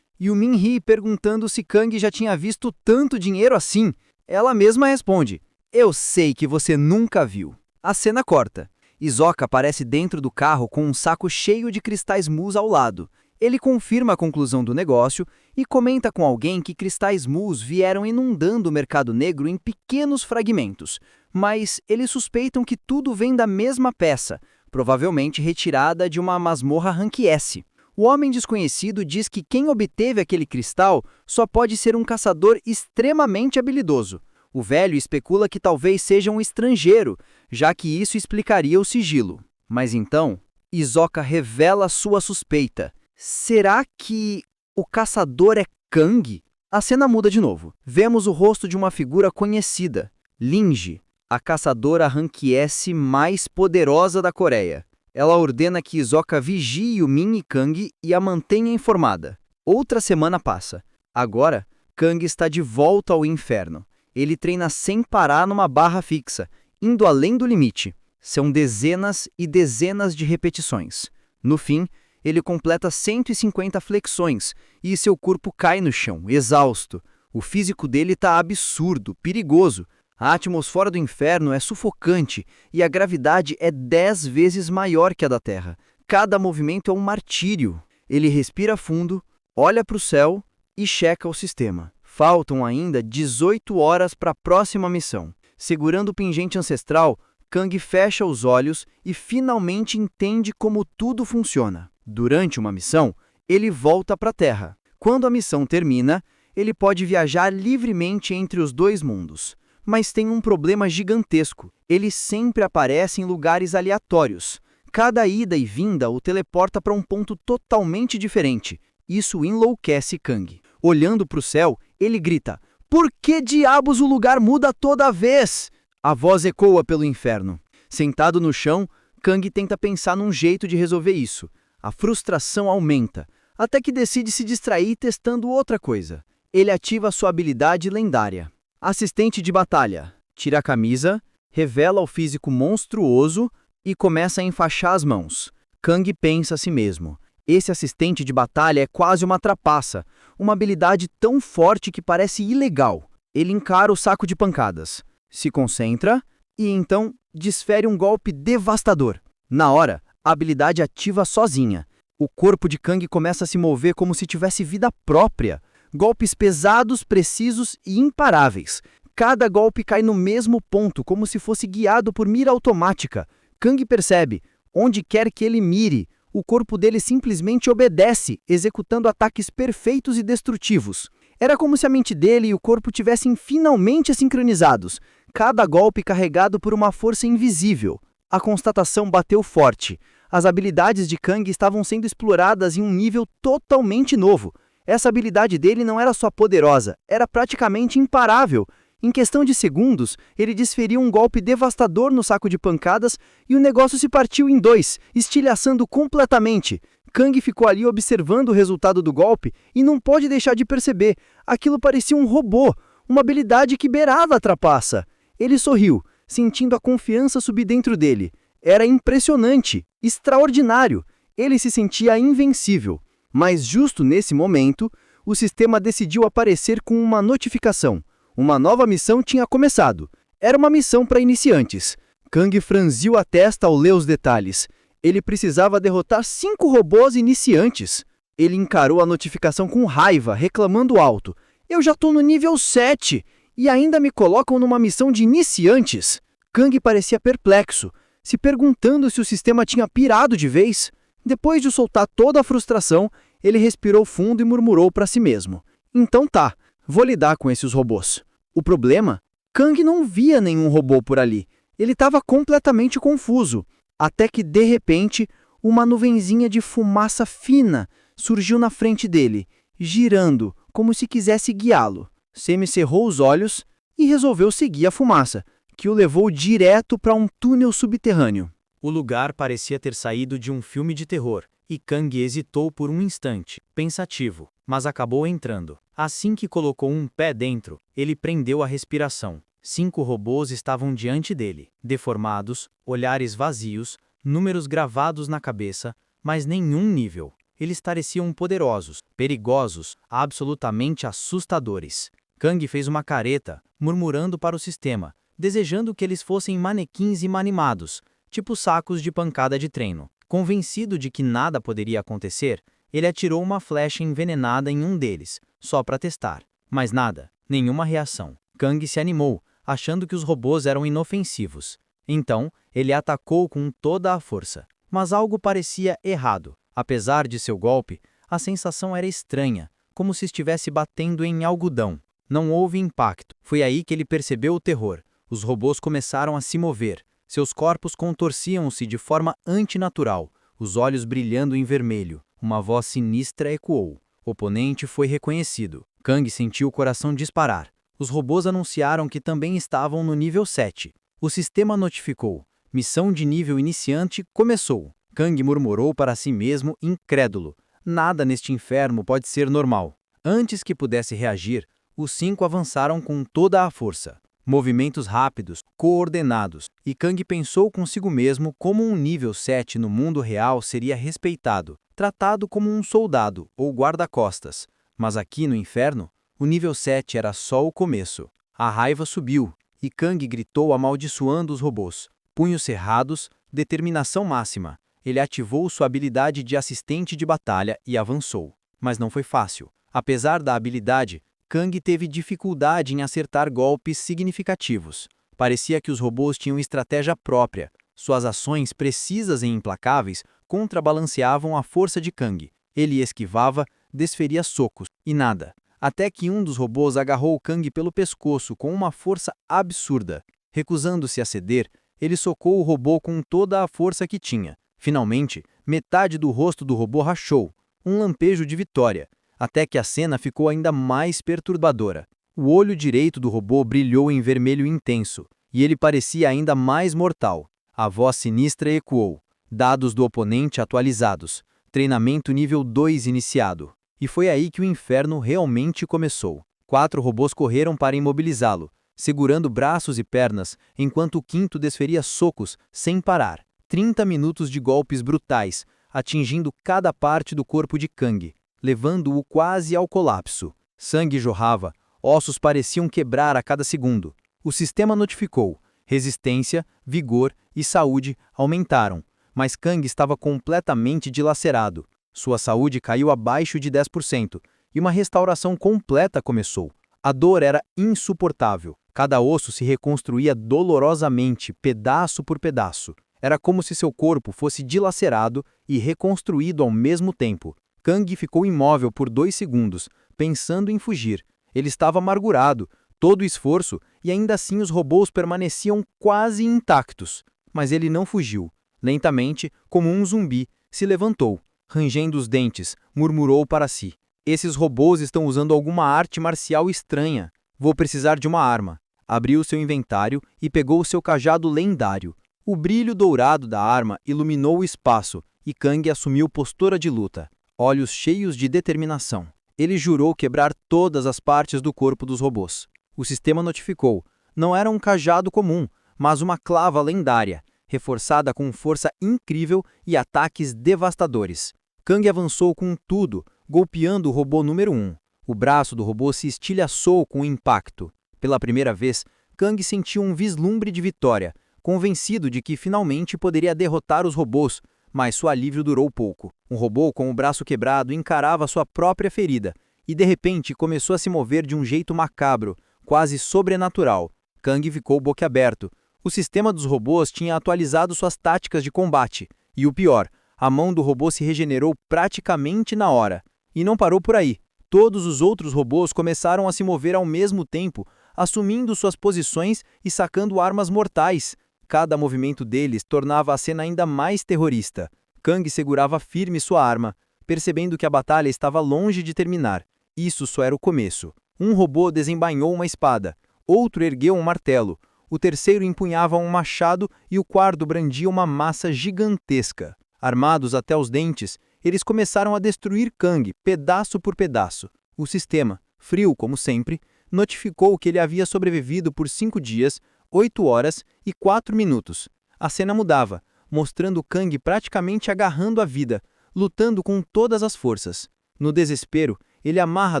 Yumin ri, perguntando se Kang já tinha visto tanto dinheiro assim. Ela mesma responde, eu sei que você nunca viu. A cena corta. Hisoka aparece dentro do carro com um saco cheio de cristais Mus ao lado. Ele confirma a conclusão do negócio e comenta com alguém que cristais Mus vieram inundando o mercado negro em pequenos fragmentos, mas eles suspeitam que tudo vem da mesma peça, provavelmente retirada de uma masmorra Rank S. O homem desconhecido diz que quem obteve aquele cristal só pode ser um caçador extremamente habilidoso. O velho especula que talvez seja um estrangeiro, já que isso explicaria o sigilo. Mas então, Hisoka revela sua suspeita. Será que o caçador é Kang? A cena muda de novo. Vemos o rosto de uma figura conhecida, Linji, a caçadora ranquiesse mais poderosa da Coreia. Ela ordena que Hisoka vigie o Min e Kang e a mantenha informada. Outra semana passa. Agora, Kang está de volta ao inferno. Ele treina sem parar numa barra fixa, indo além do limite. São dezenas e dezenas de repetições. No fim, ele completa 150 flexões e seu corpo cai no chão, exausto. O físico dele está absurdo, perigoso. A atmosfera do inferno é sufocante e a gravidade é 10 vezes maior que a da Terra. Cada movimento é um martírio. Ele respira fundo, olha para o céu e checa o sistema. Faltam ainda 18 horas para a próxima missão. Segurando o pingente ancestral, Kang fecha os olhos e finalmente entende como tudo funciona. Durante uma missão, ele volta para a Terra. Quando a missão termina, ele pode viajar livremente entre os dois mundos. Mas tem um problema gigantesco. Ele sempre aparece em lugares aleatórios. Cada ida e vinda o teleporta para um ponto totalmente diferente. Isso enlouquece Kang. Olhando para o céu, ele grita: "Por que diabos o lugar muda toda vez?" A voz ecoa pelo inferno. Sentado no chão, Kang tenta pensar num jeito de resolver isso. A frustração aumenta, até que decide se distrair testando outra coisa. Ele ativa sua habilidade lendária. Assistente de batalha. Tira a camisa, revela o físico monstruoso e começa a enfaixar as mãos. Kang pensa a si mesmo: esse assistente de batalha é quase uma trapaça, uma habilidade tão forte que parece ilegal. Ele encara o saco de pancadas, se concentra e então desfere um golpe devastador. Na hora, a habilidade ativa sozinha. O corpo de Kang começa a se mover como se tivesse vida própria. Golpes pesados, precisos e imparáveis. Cada golpe cai no mesmo ponto, como se fosse guiado por mira automática. Kang percebe: onde quer que ele mire, o corpo dele simplesmente obedece, executando ataques perfeitos e destrutivos. Era como se a mente dele e o corpo tivessem finalmente sincronizados, cada golpe carregado por uma força invisível. A constatação bateu forte. As habilidades de Kang estavam sendo exploradas em um nível totalmente novo. Essa habilidade dele não era só poderosa, era praticamente imparável. Em questão de segundos, ele desferiu um golpe devastador no saco de pancadas e o negócio se partiu em dois, estilhaçando completamente. Kang ficou ali observando o resultado do golpe e não pôde deixar de perceber. Aquilo parecia um robô, uma habilidade que beirava a trapaça. Ele sorriu, sentindo a confiança subir dentro dele. Era impressionante, extraordinário. Ele se sentia invencível. Mas justo nesse momento, o sistema decidiu aparecer com uma notificação. Uma nova missão tinha começado. Era uma missão para iniciantes. Kang franziu a testa ao ler os detalhes. Ele precisava derrotar 5 robôs iniciantes. Ele encarou a notificação com raiva, reclamando alto: "Eu já estou no nível 7 e ainda me colocam numa missão de iniciantes?" Kang parecia perplexo, se perguntando se o sistema tinha pirado de vez. Depois de soltar toda a frustração, ele respirou fundo e murmurou para si mesmo: "Então tá, vou lidar com esses robôs." O problema? Kang não via nenhum robô por ali. Ele estava completamente confuso. Até que, de repente, uma nuvenzinha de fumaça fina surgiu na frente dele, girando, como se quisesse guiá-lo. Semi cerrou os olhos e resolveu seguir a fumaça, que o levou direto para um túnel subterrâneo. O lugar parecia ter saído de um filme de terror, e Kang hesitou por um instante, pensativo, mas acabou entrando. Assim que colocou um pé dentro, ele prendeu a respiração. 5 robôs estavam diante dele, deformados, olhares vazios, números gravados na cabeça, mas nenhum nível. Eles pareciam poderosos, perigosos, absolutamente assustadores. Kang fez uma careta, murmurando para o sistema, desejando que eles fossem manequins inanimados, tipo sacos de pancada de treino. Convencido de que nada poderia acontecer, ele atirou uma flecha envenenada em um deles, só para testar. Mas nada, nenhuma reação. Kang se animou, achando que os robôs eram inofensivos. Então, ele atacou com toda a força. Mas algo parecia errado. Apesar de seu golpe, a sensação era estranha, como se estivesse batendo em algodão. Não houve impacto. Foi aí que ele percebeu o terror. Os robôs começaram a se mover. Seus corpos contorciam-se de forma antinatural, os olhos brilhando em vermelho. Uma voz sinistra ecoou: O oponente foi reconhecido. Kang sentiu o coração disparar. Os robôs anunciaram que também estavam no nível 7. O sistema notificou. Missão de nível iniciante começou. Kang murmurou para si mesmo, incrédulo. Nada neste inferno pode ser normal. Antes que pudesse reagir, os 5 avançaram com toda a força. Movimentos rápidos, coordenados, e Kang pensou consigo mesmo como um nível 7 no mundo real seria respeitado, tratado como um soldado ou guarda-costas. Mas aqui no inferno, o nível 7 era só o começo. A raiva subiu, e Kang gritou amaldiçoando os robôs. Punhos cerrados, determinação máxima. Ele ativou sua habilidade de assistente de batalha e avançou. Mas não foi fácil. Apesar da habilidade, Kang teve dificuldade em acertar golpes significativos. Parecia que os robôs tinham estratégia própria. Suas ações precisas e implacáveis contrabalanceavam a força de Kang. Ele esquivava, desferia socos, e nada. Até que um dos robôs agarrou Kang pelo pescoço com uma força absurda. Recusando-se a ceder, ele socou o robô com toda a força que tinha. Finalmente, metade do rosto do robô rachou. Um lampejo de vitória. Até que a cena ficou ainda mais perturbadora. O olho direito do robô brilhou em vermelho intenso, e ele parecia ainda mais mortal. A voz sinistra ecoou. Dados do oponente atualizados. Treinamento nível 2 iniciado. E foi aí que o inferno realmente começou. 4 robôs correram para imobilizá-lo, segurando braços e pernas, enquanto o quinto desferia socos sem parar. 30 minutos de golpes brutais, atingindo cada parte do corpo de Kang, levando-o quase ao colapso. Sangue jorrava, ossos pareciam quebrar a cada segundo. O sistema notificou. Resistência, vigor e saúde aumentaram, mas Kang estava completamente dilacerado. Sua saúde caiu abaixo de 10%, e uma restauração completa começou. A dor era insuportável. Cada osso se reconstruía dolorosamente, pedaço por pedaço. Era como se seu corpo fosse dilacerado e reconstruído ao mesmo tempo. Kang ficou imóvel por 2 segundos, pensando em fugir. Ele estava amargurado, todo o esforço, e ainda assim os robôs permaneciam quase intactos. Mas ele não fugiu. Lentamente, como um zumbi, se levantou. Rangendo os dentes, murmurou para si. Esses robôs estão usando alguma arte marcial estranha. Vou precisar de uma arma. Abriu seu inventário e pegou seu cajado lendário. O brilho dourado da arma iluminou o espaço, e Kang assumiu postura de luta. Olhos cheios de determinação. Ele jurou quebrar todas as partes do corpo dos robôs. O sistema notificou. Não era um cajado comum, mas uma clava lendária, reforçada com força incrível e ataques devastadores. Kang avançou com tudo, golpeando o robô número 1. O braço do robô se estilhaçou com o impacto. Pela primeira vez, Kang sentiu um vislumbre de vitória, convencido de que finalmente poderia derrotar os robôs, mas seu alívio durou pouco. Um robô com o braço quebrado encarava sua própria ferida e de repente começou a se mover de um jeito macabro, quase sobrenatural. Kang ficou boquiaberto. O sistema dos robôs tinha atualizado suas táticas de combate, e o pior, a mão do robô se regenerou praticamente na hora. E não parou por aí. Todos os outros robôs começaram a se mover ao mesmo tempo, assumindo suas posições e sacando armas mortais. Cada movimento deles tornava a cena ainda mais terrorista. Kang segurava firme sua arma, percebendo que a batalha estava longe de terminar. Isso só era o começo. Um robô desembainhou uma espada, outro ergueu um martelo, o terceiro empunhava um machado e o quarto brandia uma massa gigantesca. Armados até os dentes, eles começaram a destruir Kang, pedaço por pedaço. O sistema, frio como sempre, notificou que ele havia sobrevivido por 5 dias, 8 horas e 4 minutos. A cena mudava, mostrando Kang praticamente agarrando a vida, lutando com todas as forças. No desespero, ele amarra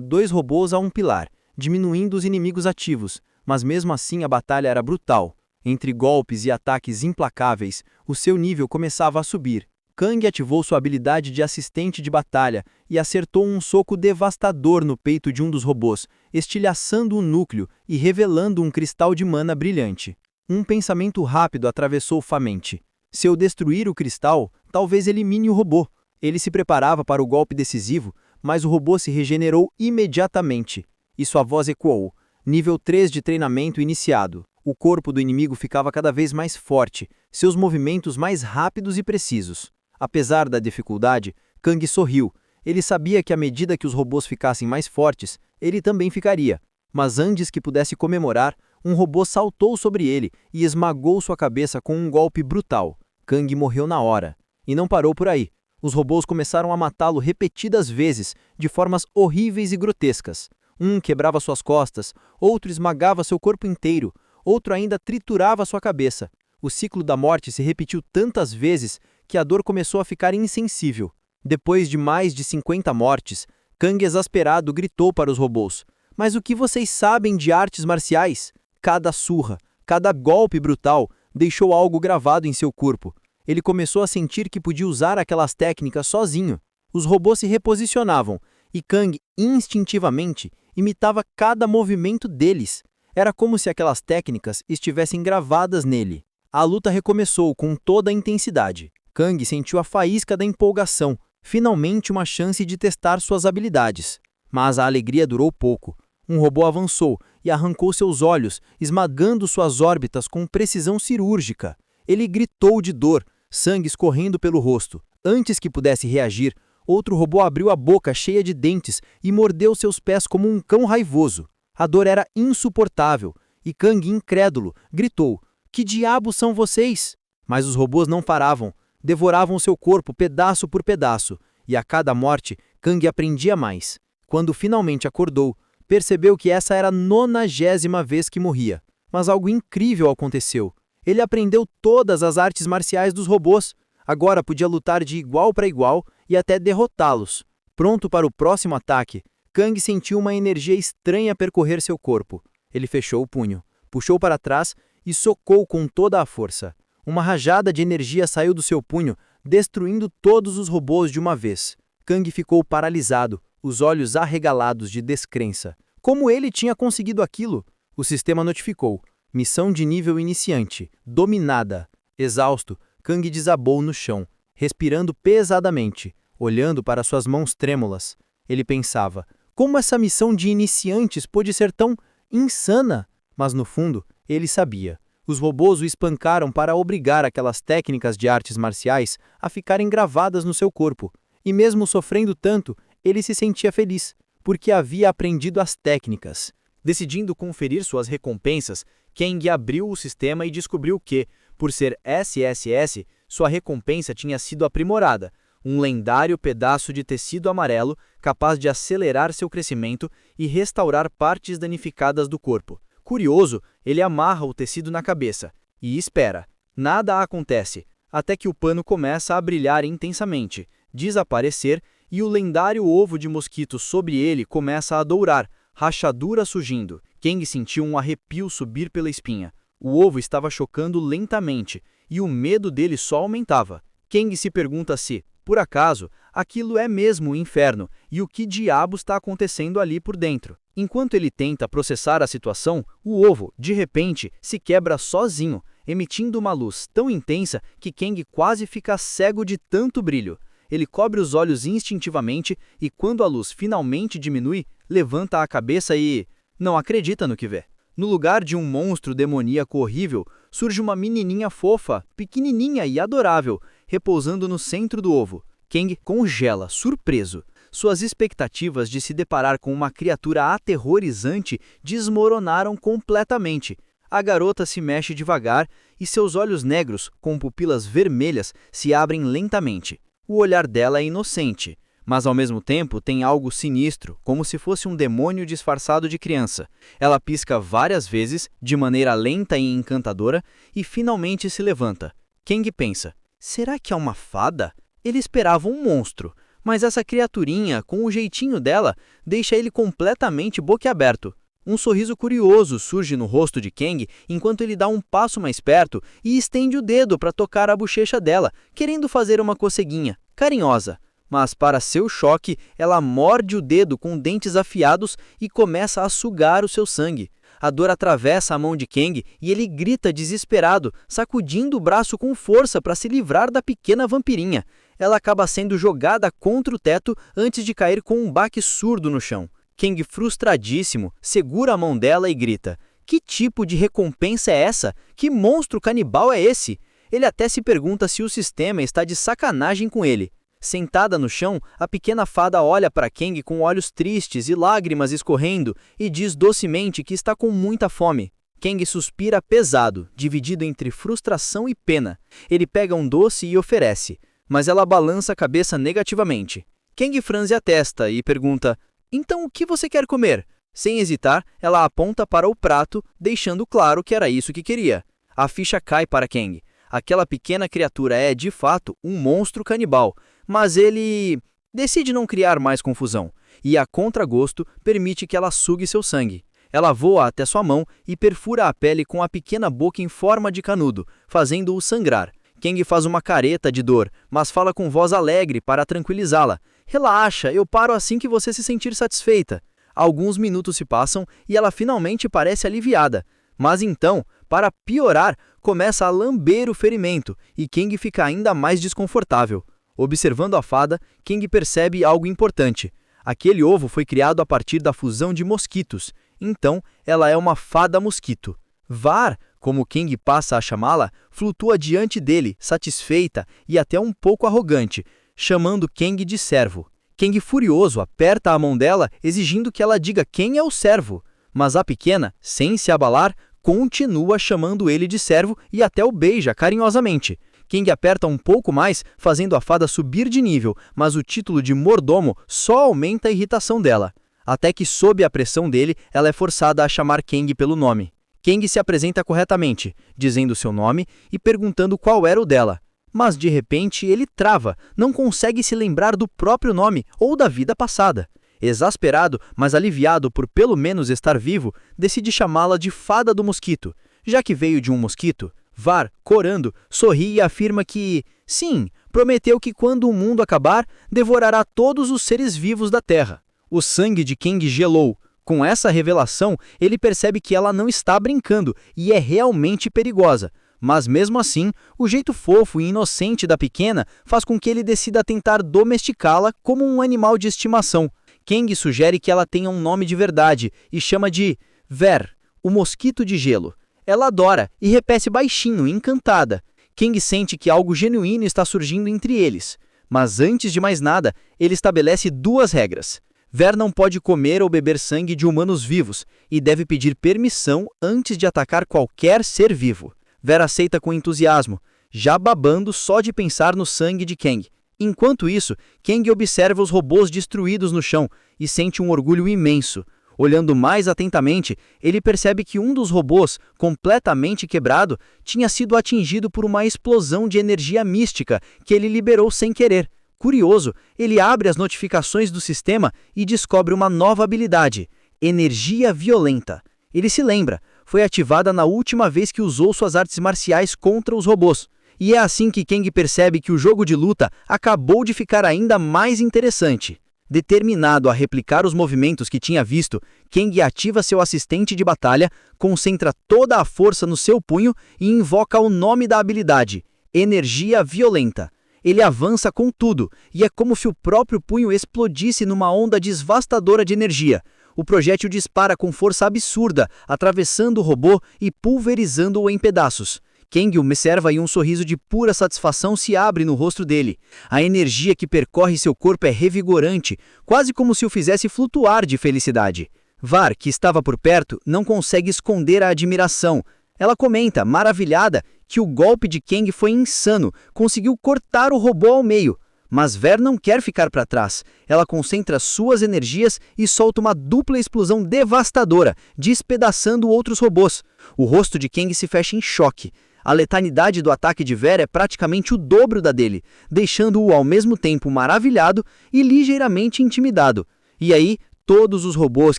2 robôs a um pilar, diminuindo os inimigos ativos, mas mesmo assim a batalha era brutal. Entre golpes e ataques implacáveis, o seu nível começava a subir. Kang ativou sua habilidade de assistente de batalha e acertou um soco devastador no peito de um dos robôs, estilhaçando o núcleo e revelando um cristal de mana brilhante. Um pensamento rápido atravessou sua mente. Se eu destruir o cristal, talvez elimine o robô. Ele se preparava para o golpe decisivo, mas o robô se regenerou imediatamente. E sua voz ecoou. Nível 3 de treinamento iniciado. O corpo do inimigo ficava cada vez mais forte, seus movimentos mais rápidos e precisos. Apesar da dificuldade, Kang sorriu. Ele sabia que à medida que os robôs ficassem mais fortes, ele também ficaria. Mas antes que pudesse comemorar, um robô saltou sobre ele e esmagou sua cabeça com um golpe brutal. Kang morreu na hora. E não parou por aí. Os robôs começaram a matá-lo repetidas vezes, de formas horríveis e grotescas. Um quebrava suas costas, outro esmagava seu corpo inteiro, outro ainda triturava sua cabeça. O ciclo da morte se repetiu tantas vezes que a dor começou a ficar insensível. Depois de mais de 50 mortes, Kang exasperado gritou para os robôs: "Mas o que vocês sabem de artes marciais?" Cada surra, cada golpe brutal deixou algo gravado em seu corpo. Ele começou a sentir que podia usar aquelas técnicas sozinho. Os robôs se reposicionavam e Kang, instintivamente, imitava cada movimento deles. Era como se aquelas técnicas estivessem gravadas nele. A luta recomeçou com toda a intensidade. Kang sentiu a faísca da empolgação, finalmente uma chance de testar suas habilidades. Mas a alegria durou pouco. Um robô avançou e arrancou seus olhos, esmagando suas órbitas com precisão cirúrgica. Ele gritou de dor, sangue escorrendo pelo rosto. Antes que pudesse reagir, outro robô abriu a boca cheia de dentes e mordeu seus pés como um cão raivoso. A dor era insuportável e Kang, incrédulo, gritou: "Que diabos são vocês?" Mas os robôs não paravam, devoravam seu corpo pedaço por pedaço, e a cada morte, Kang aprendia mais. Quando finalmente acordou, percebeu que essa era a 90ª vez que morria. Mas algo incrível aconteceu. Ele aprendeu todas as artes marciais dos robôs. Agora podia lutar de igual para igual e até derrotá-los. Pronto para o próximo ataque, Kang sentiu uma energia estranha percorrer seu corpo. Ele fechou o punho, puxou para trás e socou com toda a força. Uma rajada de energia saiu do seu punho, destruindo todos os robôs de uma vez. Kang ficou paralisado, os olhos arregalados de descrença. Como ele tinha conseguido aquilo? O sistema notificou: "Missão de nível iniciante, dominada." Exausto, Kang desabou no chão, respirando pesadamente, olhando para suas mãos trêmulas. Ele pensava: como essa missão de iniciantes pôde ser tão insana? Mas no fundo, ele sabia. Os robôs o espancaram para obrigar aquelas técnicas de artes marciais a ficarem gravadas no seu corpo. E mesmo sofrendo tanto, ele se sentia feliz, porque havia aprendido as técnicas. Decidindo conferir suas recompensas, Kang abriu o sistema e descobriu que, por ser SSS, sua recompensa tinha sido aprimorada, um lendário pedaço de tecido amarelo capaz de acelerar seu crescimento e restaurar partes danificadas do corpo. Curioso, ele amarra o tecido na cabeça e espera. Nada acontece, até que o pano começa a brilhar intensamente, desaparecer e o lendário ovo de mosquito sobre ele começa a dourar, rachadura surgindo. Kang sentiu um arrepio subir pela espinha. O ovo estava chocando lentamente e o medo dele só aumentava. Kang se pergunta se, por acaso, aquilo é mesmo o inferno e o que diabos está acontecendo ali por dentro. Enquanto ele tenta processar a situação, o ovo, de repente, se quebra sozinho, emitindo uma luz tão intensa que Kang quase fica cego de tanto brilho. Ele cobre os olhos instintivamente e, quando a luz finalmente diminui, levanta a cabeça e não acredita no que vê. No lugar de um monstro demoníaco horrível, surge uma menininha fofa, pequenininha e adorável, repousando no centro do ovo. Kang congela, surpreso. Suas expectativas de se deparar com uma criatura aterrorizante desmoronaram completamente. A garota se mexe devagar e seus olhos negros, com pupilas vermelhas, se abrem lentamente. O olhar dela é inocente, mas ao mesmo tempo tem algo sinistro, como se fosse um demônio disfarçado de criança. Ela pisca várias vezes, de maneira lenta e encantadora, e finalmente se levanta. Kang pensa: será que é uma fada? Ele esperava um monstro, mas essa criaturinha, com o jeitinho dela, deixa ele completamente boquiaberto. Um sorriso curioso surge no rosto de Kang enquanto ele dá um passo mais perto e estende o dedo para tocar a bochecha dela, querendo fazer uma coceguinha, carinhosa. Mas, para seu choque, ela morde o dedo com dentes afiados e começa a sugar o seu sangue. A dor atravessa a mão de Kang e ele grita desesperado, sacudindo o braço com força para se livrar da pequena vampirinha. Ela acaba sendo jogada contra o teto antes de cair com um baque surdo no chão. Kang, frustradíssimo, segura a mão dela e grita: que tipo de recompensa é essa? Que monstro canibal é esse? Ele até se pergunta se o sistema está de sacanagem com ele. Sentada no chão, a pequena fada olha para Kang com olhos tristes e lágrimas escorrendo e diz docemente que está com muita fome. Kang suspira pesado, dividido entre frustração e pena. Ele pega um doce e oferece, mas ela balança a cabeça negativamente. Kang franze a testa e pergunta: "Então o que você quer comer?" Sem hesitar, ela aponta para o prato, deixando claro que era isso que queria. A ficha cai para Kang. Aquela pequena criatura é, de fato, um monstro canibal, mas ele decide não criar mais confusão, e a contragosto permite que ela sugue seu sangue. Ela voa até sua mão e perfura a pele com a pequena boca em forma de canudo, fazendo-o sangrar. Kang faz uma careta de dor, mas fala com voz alegre para tranquilizá-la. "Relaxa, eu paro assim que você se sentir satisfeita." Alguns minutos se passam e ela finalmente parece aliviada. Mas então, para piorar, começa a lamber o ferimento e Kang fica ainda mais desconfortável. Observando a fada, Kang percebe algo importante. Aquele ovo foi criado a partir da fusão de mosquitos, então ela é uma fada-mosquito. Var, como Kang passa a chamá-la, flutua diante dele, satisfeita e até um pouco arrogante, chamando Kang de servo. Kang, furioso, aperta a mão dela, exigindo que ela diga quem é o servo. Mas a pequena, sem se abalar, continua chamando ele de servo e até o beija carinhosamente. Kang aperta um pouco mais, fazendo a fada subir de nível, mas o título de mordomo só aumenta a irritação dela. Até que, sob a pressão dele, ela é forçada a chamar Kang pelo nome. Kang se apresenta corretamente, dizendo seu nome e perguntando qual era o dela. Mas, de repente, ele trava, não consegue se lembrar do próprio nome ou da vida passada. Exasperado, mas aliviado por pelo menos estar vivo, decide chamá-la de Fada do Mosquito. Já que veio de um mosquito, Var, corando, sorri e afirma que, sim, prometeu que quando o mundo acabar, devorará todos os seres vivos da Terra. O sangue de Kang gelou. Com essa revelação, ele percebe que ela não está brincando e é realmente perigosa. Mas mesmo assim, o jeito fofo e inocente da pequena faz com que ele decida tentar domesticá-la como um animal de estimação. Kang sugere que ela tenha um nome de verdade e chama de Ver, o mosquito de gelo. Ela adora e repete baixinho, encantada. Kang sente que algo genuíno está surgindo entre eles. Mas antes de mais nada, ele estabelece duas regras. Ver não pode comer ou beber sangue de humanos vivos e deve pedir permissão antes de atacar qualquer ser vivo. Ver aceita com entusiasmo, já babando só de pensar no sangue de Kang. Enquanto isso, Kang observa os robôs destruídos no chão e sente um orgulho imenso. Olhando mais atentamente, ele percebe que um dos robôs, completamente quebrado, tinha sido atingido por uma explosão de energia mística que ele liberou sem querer. Curioso, ele abre as notificações do sistema e descobre uma nova habilidade, Energia Violenta. Ele se lembra, foi ativada na última vez que usou suas artes marciais contra os robôs. E é assim que Kang percebe que o jogo de luta acabou de ficar ainda mais interessante. Determinado a replicar os movimentos que tinha visto, Kang ativa seu assistente de batalha, concentra toda a força no seu punho e invoca o nome da habilidade, Energia Violenta. Ele avança com tudo, e é como se o próprio punho explodisse numa onda devastadora de energia. O projétil dispara com força absurda, atravessando o robô e pulverizando-o em pedaços. Kang observa e um sorriso de pura satisfação se abre no rosto dele. A energia que percorre seu corpo é revigorante, quase como se o fizesse flutuar de felicidade. Var, que estava por perto, não consegue esconder a admiração. Ela comenta, maravilhada, que o golpe de Kang foi insano, conseguiu cortar o robô ao meio. Mas Ver não quer ficar para trás. Ela concentra suas energias e solta uma dupla explosão devastadora, despedaçando outros robôs. O rosto de Kang se fecha em choque. A letalidade do ataque de Ver é praticamente o dobro da dele, deixando-o ao mesmo tempo maravilhado e ligeiramente intimidado. E aí, todos os robôs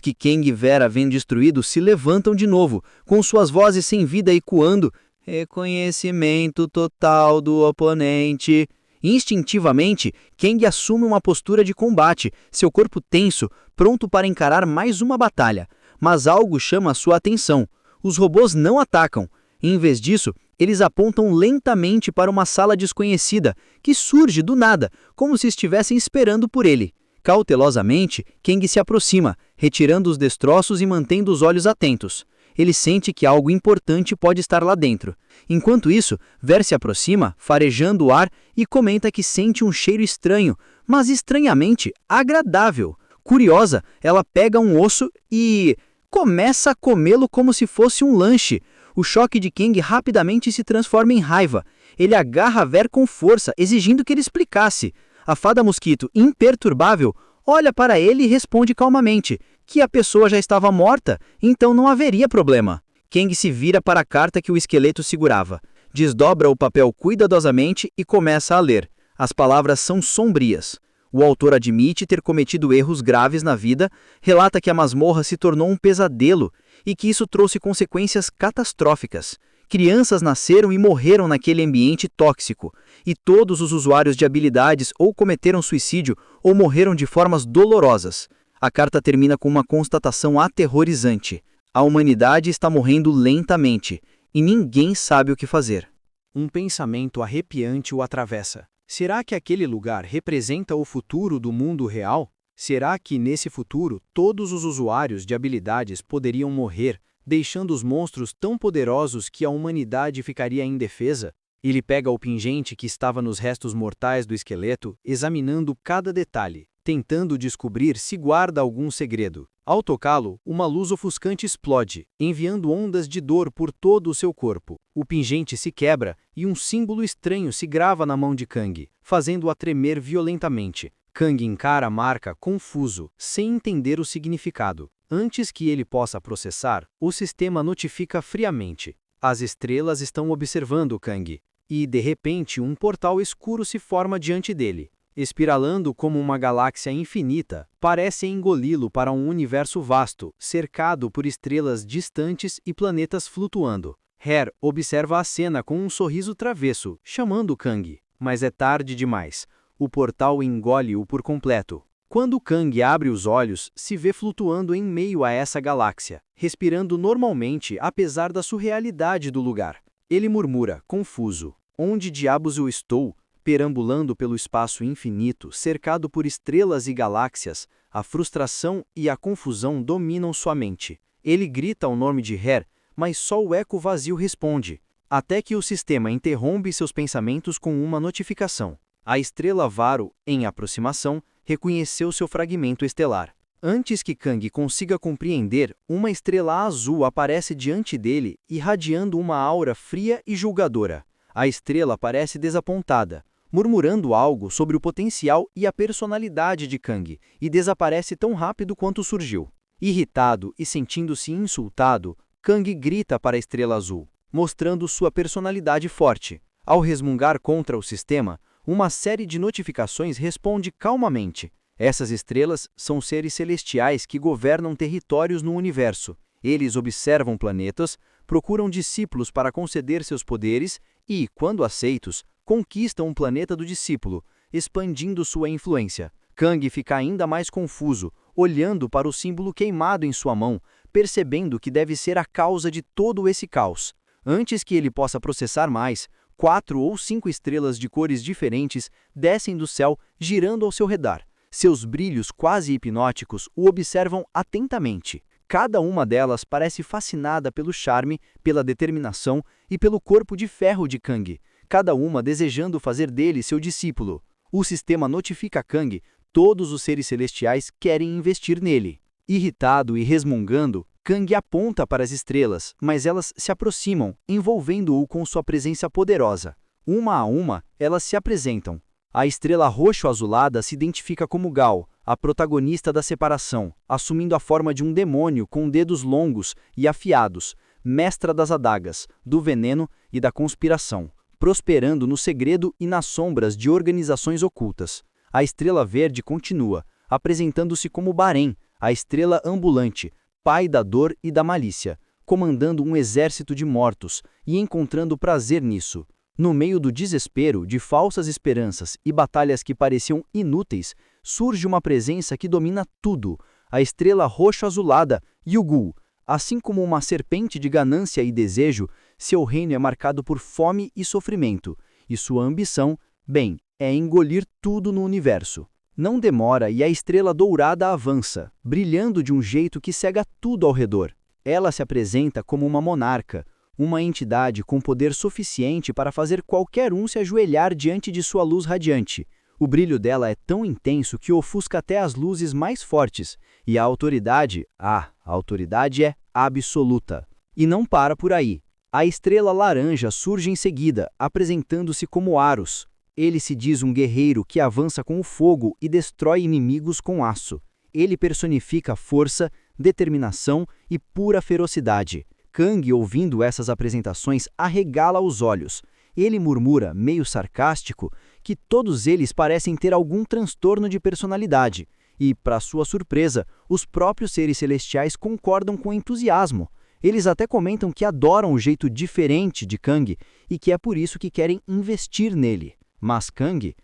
que Kang e Ver havem destruído se levantam de novo, com suas vozes sem vida ecoando reconhecimento total do oponente. Instintivamente, Kang assume uma postura de combate, seu corpo tenso, pronto para encarar mais uma batalha. Mas algo chama sua atenção. Os robôs não atacam. Em vez disso, eles apontam lentamente para uma sala desconhecida, que surge do nada, como se estivessem esperando por ele. Cautelosamente, Kang se aproxima, retirando os destroços e mantendo os olhos atentos. Ele sente que algo importante pode estar lá dentro. Enquanto isso, Ver se aproxima, farejando o ar, e comenta que sente um cheiro estranho, mas estranhamente agradável. Curiosa, ela pega um osso e começa a comê-lo como se fosse um lanche. O choque de Kang rapidamente se transforma em raiva. Ele agarra Ver com força, exigindo que ele explicasse. A fada mosquito, imperturbável, olha para ele e responde calmamente que a pessoa já estava morta, então não haveria problema. Kang se vira para a carta que o esqueleto segurava, desdobra o papel cuidadosamente e começa a ler. As palavras são sombrias. O autor admite ter cometido erros graves na vida, relata que a masmorra se tornou um pesadelo e que isso trouxe consequências catastróficas. Crianças nasceram e morreram naquele ambiente tóxico, e todos os usuários de habilidades ou cometeram suicídio ou morreram de formas dolorosas. A carta termina com uma constatação aterrorizante. A humanidade está morrendo lentamente, e ninguém sabe o que fazer. Um pensamento arrepiante o atravessa. Será que aquele lugar representa o futuro do mundo real? Será que, nesse futuro, todos os usuários de habilidades poderiam morrer, deixando os monstros tão poderosos que a humanidade ficaria indefesa? Ele pega o pingente que estava nos restos mortais do esqueleto, examinando cada detalhe, tentando descobrir se guarda algum segredo. Ao tocá-lo, uma luz ofuscante explode, enviando ondas de dor por todo o seu corpo. O pingente se quebra e um símbolo estranho se grava na mão de Kang, fazendo-a tremer violentamente. Kang encara a marca confuso, sem entender o significado. Antes que ele possa processar, o sistema notifica friamente. As estrelas estão observando Kang, e, de repente, um portal escuro se forma diante dele. Espiralando como uma galáxia infinita, parece engoli-lo para um universo vasto, cercado por estrelas distantes e planetas flutuando. Her observa a cena com um sorriso travesso, chamando Kang, mas é tarde demais. O portal engole-o por completo. Quando Kang abre os olhos, se vê flutuando em meio a essa galáxia, respirando normalmente apesar da surrealidade do lugar. Ele murmura, confuso: "Onde diabos eu estou?" Perambulando pelo espaço infinito, cercado por estrelas e galáxias, a frustração e a confusão dominam sua mente. Ele grita o nome de Her, mas só o eco vazio responde, até que o sistema interrompe seus pensamentos com uma notificação. A estrela Varo, em aproximação, reconheceu seu fragmento estelar. Antes que Kang consiga compreender, uma estrela azul aparece diante dele, irradiando uma aura fria e julgadora. A estrela parece desapontada, murmurando algo sobre o potencial e a personalidade de Kang, e desaparece tão rápido quanto surgiu. Irritado e sentindo-se insultado, Kang grita para a estrela azul, mostrando sua personalidade forte. Ao resmungar contra o sistema, uma série de notificações responde calmamente. Essas estrelas são seres celestiais que governam territórios no universo. Eles observam planetas, procuram discípulos para conceder seus poderes e, quando aceitos, conquistam um planeta do discípulo, expandindo sua influência. Kang fica ainda mais confuso, olhando para o símbolo queimado em sua mão, percebendo que deve ser a causa de todo esse caos. Antes que ele possa processar mais, 4 ou 5 estrelas de cores diferentes descem do céu, girando ao seu redor. Seus brilhos quase hipnóticos o observam atentamente. Cada uma delas parece fascinada pelo charme, pela determinação e pelo corpo de ferro de Kang, cada uma desejando fazer dele seu discípulo. O sistema notifica Kang, todos os seres celestiais querem investir nele. Irritado e resmungando, Kang aponta para as estrelas, mas elas se aproximam, envolvendo-o com sua presença poderosa. Uma a uma, elas se apresentam. A estrela roxo-azulada se identifica como Gal, a protagonista da separação, assumindo a forma de um demônio com dedos longos e afiados, mestra das adagas, do veneno e da conspiração, prosperando no segredo e nas sombras de organizações ocultas. A estrela verde continua, apresentando-se como Barém, a estrela ambulante, pai da dor e da malícia, comandando um exército de mortos e encontrando prazer nisso. No meio do desespero, de falsas esperanças e batalhas que pareciam inúteis, surge uma presença que domina tudo, a estrela roxo-azulada, Yugul. Assim como uma serpente de ganância e desejo, seu reino é marcado por fome e sofrimento, e sua ambição, bem, é engolir tudo no universo. Não demora e a estrela dourada avança, brilhando de um jeito que cega tudo ao redor. Ela se apresenta como uma monarca, uma entidade com poder suficiente para fazer qualquer um se ajoelhar diante de sua luz radiante. O brilho dela é tão intenso que ofusca até as luzes mais fortes, e a autoridade é absoluta. E não para por aí. A estrela laranja surge em seguida, apresentando-se como Aros. Ele se diz um guerreiro que avança com o fogo e destrói inimigos com aço. Ele personifica força, determinação e pura ferocidade. Kang, ouvindo essas apresentações, arregala os olhos. Ele murmura, meio sarcástico, que todos eles parecem ter algum transtorno de personalidade. E, para sua surpresa, os próprios seres celestiais concordam com entusiasmo. Eles até comentam que adoram o jeito diferente de Kang e que é por isso que querem investir nele. Mas Kang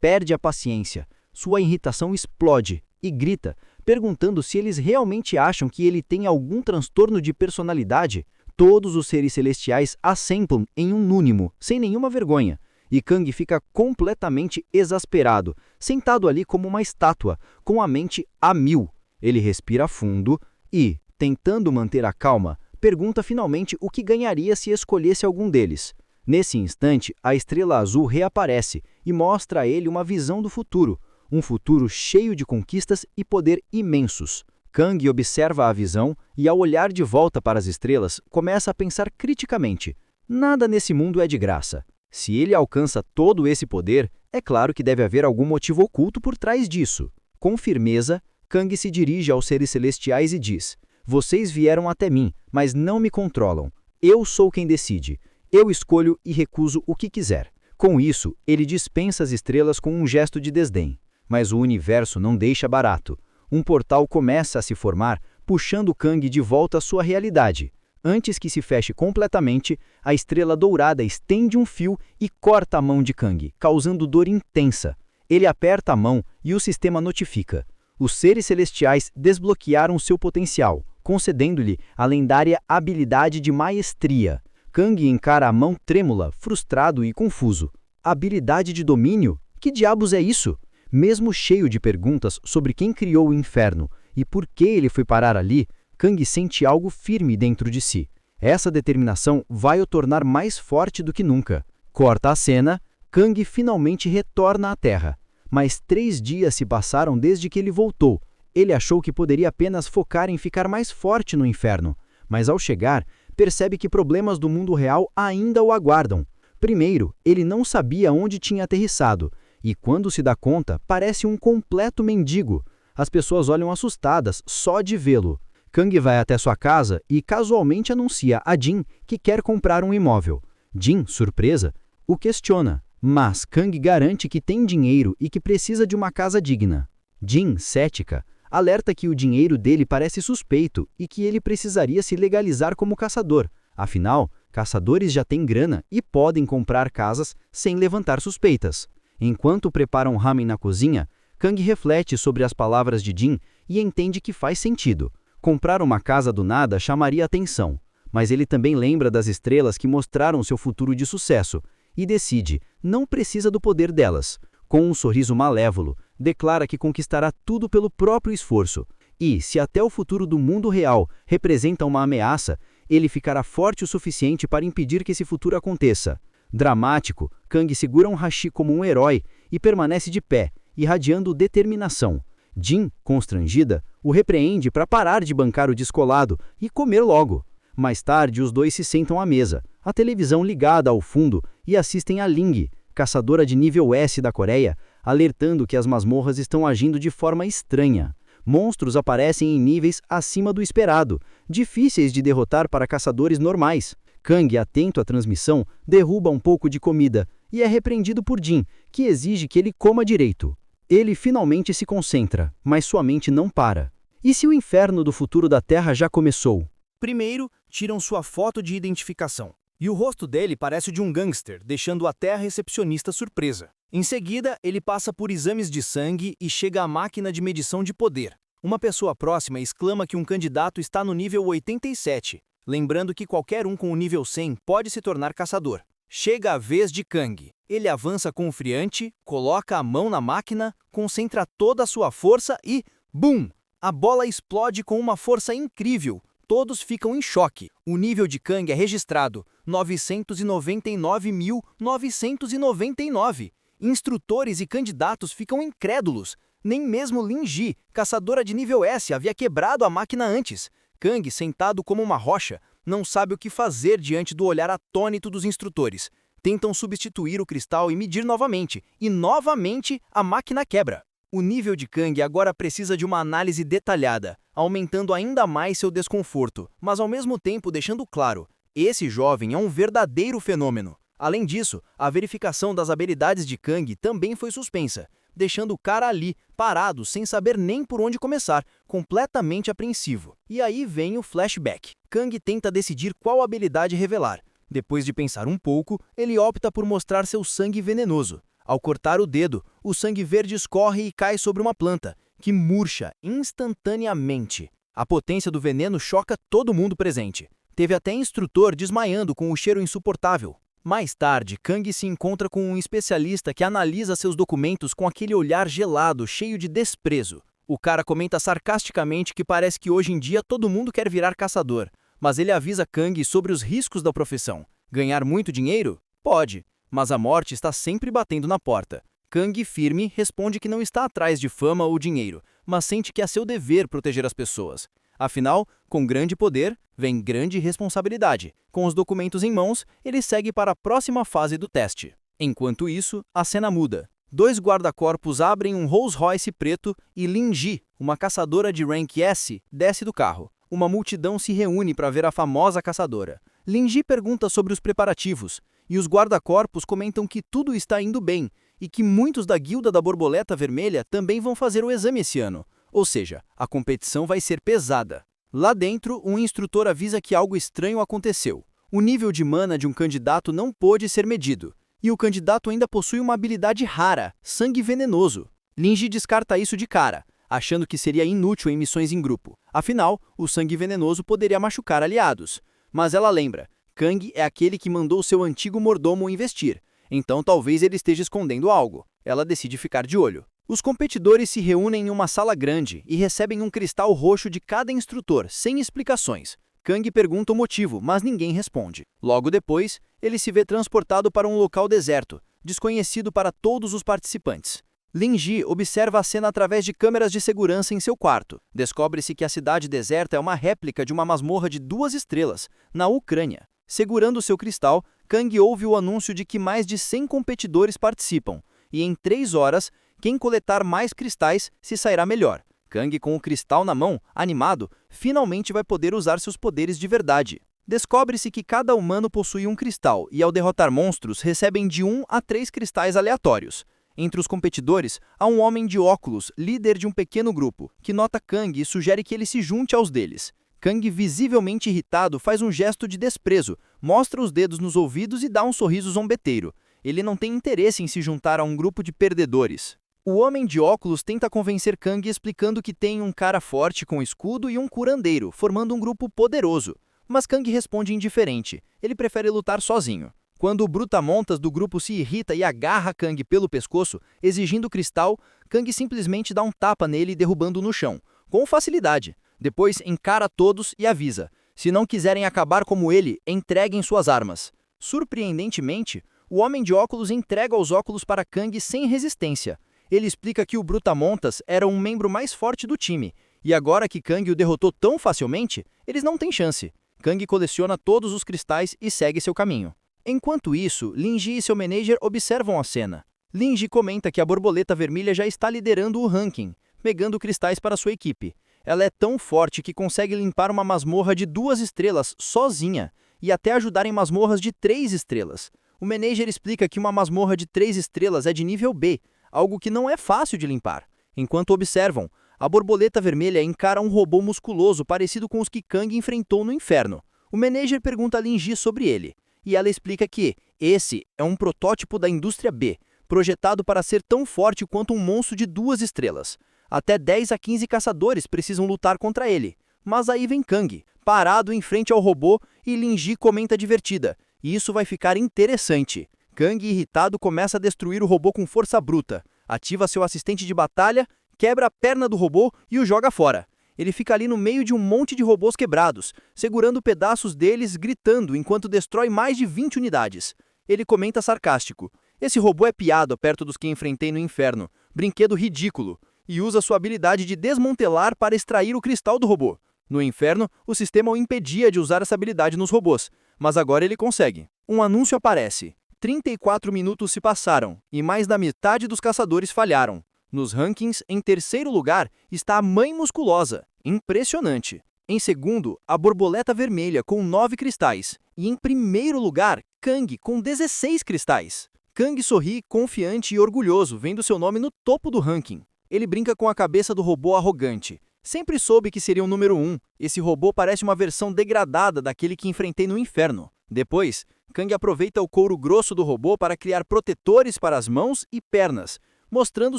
perde a paciência. Sua irritação explode e grita, perguntando se eles realmente acham que ele tem algum transtorno de personalidade. Todos os seres celestiais assemplam em unânime, sem nenhuma vergonha. E Kang fica completamente exasperado, sentado ali como uma estátua, com a mente a mil. Ele respira fundo e, tentando manter a calma, pergunta finalmente o que ganharia se escolhesse algum deles. Nesse instante, a estrela azul reaparece e mostra a ele uma visão do futuro, um futuro cheio de conquistas e poder imensos. Kang observa a visão e, ao olhar de volta para as estrelas, começa a pensar criticamente: nada nesse mundo é de graça. Se ele alcança todo esse poder, é claro que deve haver algum motivo oculto por trás disso. Com firmeza, Kang se dirige aos seres celestiais e diz: vocês vieram até mim, mas não me controlam. Eu sou quem decide. Eu escolho e recuso o que quiser. Com isso, ele dispensa as estrelas com um gesto de desdém. Mas o universo não deixa barato. Um portal começa a se formar, puxando Kang de volta à sua realidade. Antes que se feche completamente, a estrela dourada estende um fio e corta a mão de Kang, causando dor intensa. Ele aperta a mão e o sistema notifica. Os seres celestiais desbloquearam seu potencial, concedendo-lhe a lendária habilidade de maestria. Kang encara a mão trêmula, frustrado e confuso. Habilidade de domínio? Que diabos é isso? Mesmo cheio de perguntas sobre quem criou o inferno e por que ele foi parar ali, Kang sente algo firme dentro de si. Essa determinação vai o tornar mais forte do que nunca. Corta a cena, Kang finalmente retorna à Terra. Mas 3 dias se passaram desde que ele voltou. Ele achou que poderia apenas focar em ficar mais forte no inferno. Mas ao chegar, percebe que problemas do mundo real ainda o aguardam. Primeiro, ele não sabia onde tinha aterrissado. E quando se dá conta, parece um completo mendigo. As pessoas olham assustadas só de vê-lo. Kang vai até sua casa e casualmente anuncia a Jin que quer comprar um imóvel. Jin, surpresa, o questiona, mas Kang garante que tem dinheiro e que precisa de uma casa digna. Jin, cética, alerta que o dinheiro dele parece suspeito e que ele precisaria se legalizar como caçador. Afinal, caçadores já têm grana e podem comprar casas sem levantar suspeitas. Enquanto preparam ramen na cozinha, Kang reflete sobre as palavras de Jin e entende que faz sentido. Comprar uma casa do nada chamaria atenção, mas ele também lembra das estrelas que mostraram seu futuro de sucesso e decide, não precisa do poder delas. Com um sorriso malévolo, declara que conquistará tudo pelo próprio esforço. E, se até o futuro do mundo real representa uma ameaça, ele ficará forte o suficiente para impedir que esse futuro aconteça. Dramático, Kang segura um hashi como um herói e permanece de pé, irradiando determinação. Jin, constrangida, o repreende para parar de bancar o descolado e comer logo. Mais tarde, os dois se sentam à mesa, a televisão ligada ao fundo, e assistem a Ling, caçadora de nível S da Coreia, alertando que as masmorras estão agindo de forma estranha. Monstros aparecem em níveis acima do esperado, difíceis de derrotar para caçadores normais. Kang, atento à transmissão, derruba um pouco de comida e é repreendido por Jin, que exige que ele coma direito. Ele finalmente se concentra, mas sua mente não para. E se o inferno do futuro da Terra já começou? Primeiro, tiram sua foto de identificação. E o rosto dele parece o de um gangster, deixando até a recepcionista surpresa. Em seguida, ele passa por exames de sangue e chega à máquina de medição de poder. Uma pessoa próxima exclama que um candidato está no nível 87, lembrando que qualquer um com o nível 100 pode se tornar caçador. Chega a vez de Kang. Ele avança confiante, coloca a mão na máquina, concentra toda a sua força e, BUM! A bola explode com uma força incrível, Todos ficam em choque. O nível de Kang é registrado 999.999. Instrutores e candidatos ficam incrédulos. Nem mesmo Lin Ji, caçadora de nível S, havia quebrado a máquina antes. Kang, sentado como uma rocha, não sabe o que fazer diante do olhar atônito dos instrutores. Tentam substituir o cristal e medir novamente, e novamente a máquina quebra. O nível de Kang agora precisa de uma análise detalhada, aumentando ainda mais seu desconforto, mas ao mesmo tempo deixando claro, esse jovem é um verdadeiro fenômeno. Além disso, a verificação das habilidades de Kang também foi suspensa, deixando o cara ali, parado, sem saber nem por onde começar, completamente apreensivo. E aí vem o flashback. Kang tenta decidir qual habilidade revelar. Depois de pensar um pouco, ele opta por mostrar seu sangue venenoso. Ao cortar o dedo, o sangue verde escorre e cai sobre uma planta, que murcha instantaneamente. A potência do veneno choca todo mundo presente. Teve até instrutor desmaiando com o cheiro insuportável. Mais tarde, Kang se encontra com um especialista que analisa seus documentos com aquele olhar gelado, cheio de desprezo. O cara comenta sarcasticamente que parece que hoje em dia todo mundo quer virar caçador, mas ele avisa Kang sobre os riscos da profissão. Ganhar muito dinheiro? Pode, mas a morte está sempre batendo na porta. Kang, firme, responde que não está atrás de fama ou dinheiro, mas sente que é seu dever proteger as pessoas. Afinal, com grande poder, vem grande responsabilidade. Com os documentos em mãos, ele segue para a próxima fase do teste. Enquanto isso, a cena muda. 2 guarda-corpos abrem um Rolls Royce preto e Lin Ji, uma caçadora de rank S, desce do carro. Uma multidão se reúne para ver a famosa caçadora. Lin Ji pergunta sobre os preparativos, e os guarda-corpos comentam que tudo está indo bem, e que muitos da Guilda da Borboleta Vermelha também vão fazer o exame esse ano. Ou seja, a competição vai ser pesada. Lá dentro, um instrutor avisa que algo estranho aconteceu. O nível de mana de um candidato não pôde ser medido, e o candidato ainda possui uma habilidade rara, sangue venenoso. Lin Ji descarta isso de cara, achando que seria inútil em missões em grupo. Afinal, o sangue venenoso poderia machucar aliados. Mas ela lembra, Kang é aquele que mandou seu antigo mordomo investir, então talvez ele esteja escondendo algo. Ela decide ficar de olho. Os competidores se reúnem em uma sala grande e recebem um cristal roxo de cada instrutor, sem explicações. Kang pergunta o motivo, mas ninguém responde. Logo depois, ele se vê transportado para um local deserto, desconhecido para todos os participantes. Lin Ji observa a cena através de câmeras de segurança em seu quarto. Descobre-se que a cidade deserta é uma réplica de uma masmorra de 2 estrelas, na Ucrânia. Segurando seu cristal, Kang ouve o anúncio de que mais de 100 competidores participam, e em 3 horas, quem coletar mais cristais se sairá melhor. Kang, com o cristal na mão, animado, finalmente vai poder usar seus poderes de verdade. Descobre-se que cada humano possui um cristal e, ao derrotar monstros, recebem de 1 a 3 cristais aleatórios. Entre os competidores, há um homem de óculos, líder de um pequeno grupo, que nota Kang e sugere que ele se junte aos deles. Kang, visivelmente irritado, faz um gesto de desprezo, mostra os dedos nos ouvidos e dá um sorriso zombeteiro. Ele não tem interesse em se juntar a um grupo de perdedores. O homem de óculos tenta convencer Kang explicando que tem um cara forte com escudo e um curandeiro, formando um grupo poderoso. Mas Kang responde indiferente, ele prefere lutar sozinho. Quando o brutamontas do grupo se irrita e agarra Kang pelo pescoço, exigindo o cristal, Kang simplesmente dá um tapa nele, derrubando-o no chão, com facilidade. Depois encara todos e avisa, se não quiserem acabar como ele, entreguem suas armas. Surpreendentemente, o homem de óculos entrega os óculos para Kang sem resistência. Ele explica que o brutamontas era um membro mais forte do time, e agora que Kang o derrotou tão facilmente, eles não têm chance. Kang coleciona todos os cristais e segue seu caminho. Enquanto isso, Lin Ji e seu manager observam a cena. Lin Ji comenta que a Borboleta Vermelha já está liderando o ranking, pegando cristais para sua equipe. Ela é tão forte que consegue limpar uma masmorra de 2 estrelas sozinha, e até ajudar em masmorras de 3 estrelas. O manager explica que uma masmorra de 3 estrelas é de nível B, algo que não é fácil de limpar. Enquanto observam, a Borboleta Vermelha encara um robô musculoso parecido com os que Kang enfrentou no inferno. O manager pergunta a Lin Ji sobre ele, e ela explica que esse é um protótipo da indústria B, projetado para ser tão forte quanto um monstro de 2 estrelas. Até 10 a 15 caçadores precisam lutar contra ele. Mas aí vem Kang, parado em frente ao robô, e Lin Ji comenta divertida, e isso vai ficar interessante. Kang, irritado, começa a destruir o robô com força bruta, ativa seu assistente de batalha, quebra a perna do robô e o joga fora. Ele fica ali no meio de um monte de robôs quebrados, segurando pedaços deles, gritando enquanto destrói mais de 20 unidades. Ele comenta sarcástico: "Esse robô é piada perto dos que enfrentei no inferno, brinquedo ridículo", e usa sua habilidade de desmantelar para extrair o cristal do robô. No inferno, o sistema o impedia de usar essa habilidade nos robôs, mas agora ele consegue. Um anúncio aparece. 34 minutos se passaram, e mais da metade dos caçadores falharam. Nos rankings, em terceiro lugar, está a Mãe Musculosa. Impressionante. Em segundo, a Borboleta Vermelha, com 9 cristais. E em primeiro lugar, Kang, com 16 cristais. Kang sorri, confiante e orgulhoso, vendo seu nome no topo do ranking. Ele brinca com a cabeça do robô arrogante. Sempre soube que seria o número 1. Esse robô parece uma versão degradada daquele que enfrentei no inferno. Depois, Kang aproveita o couro grosso do robô para criar protetores para as mãos e pernas, mostrando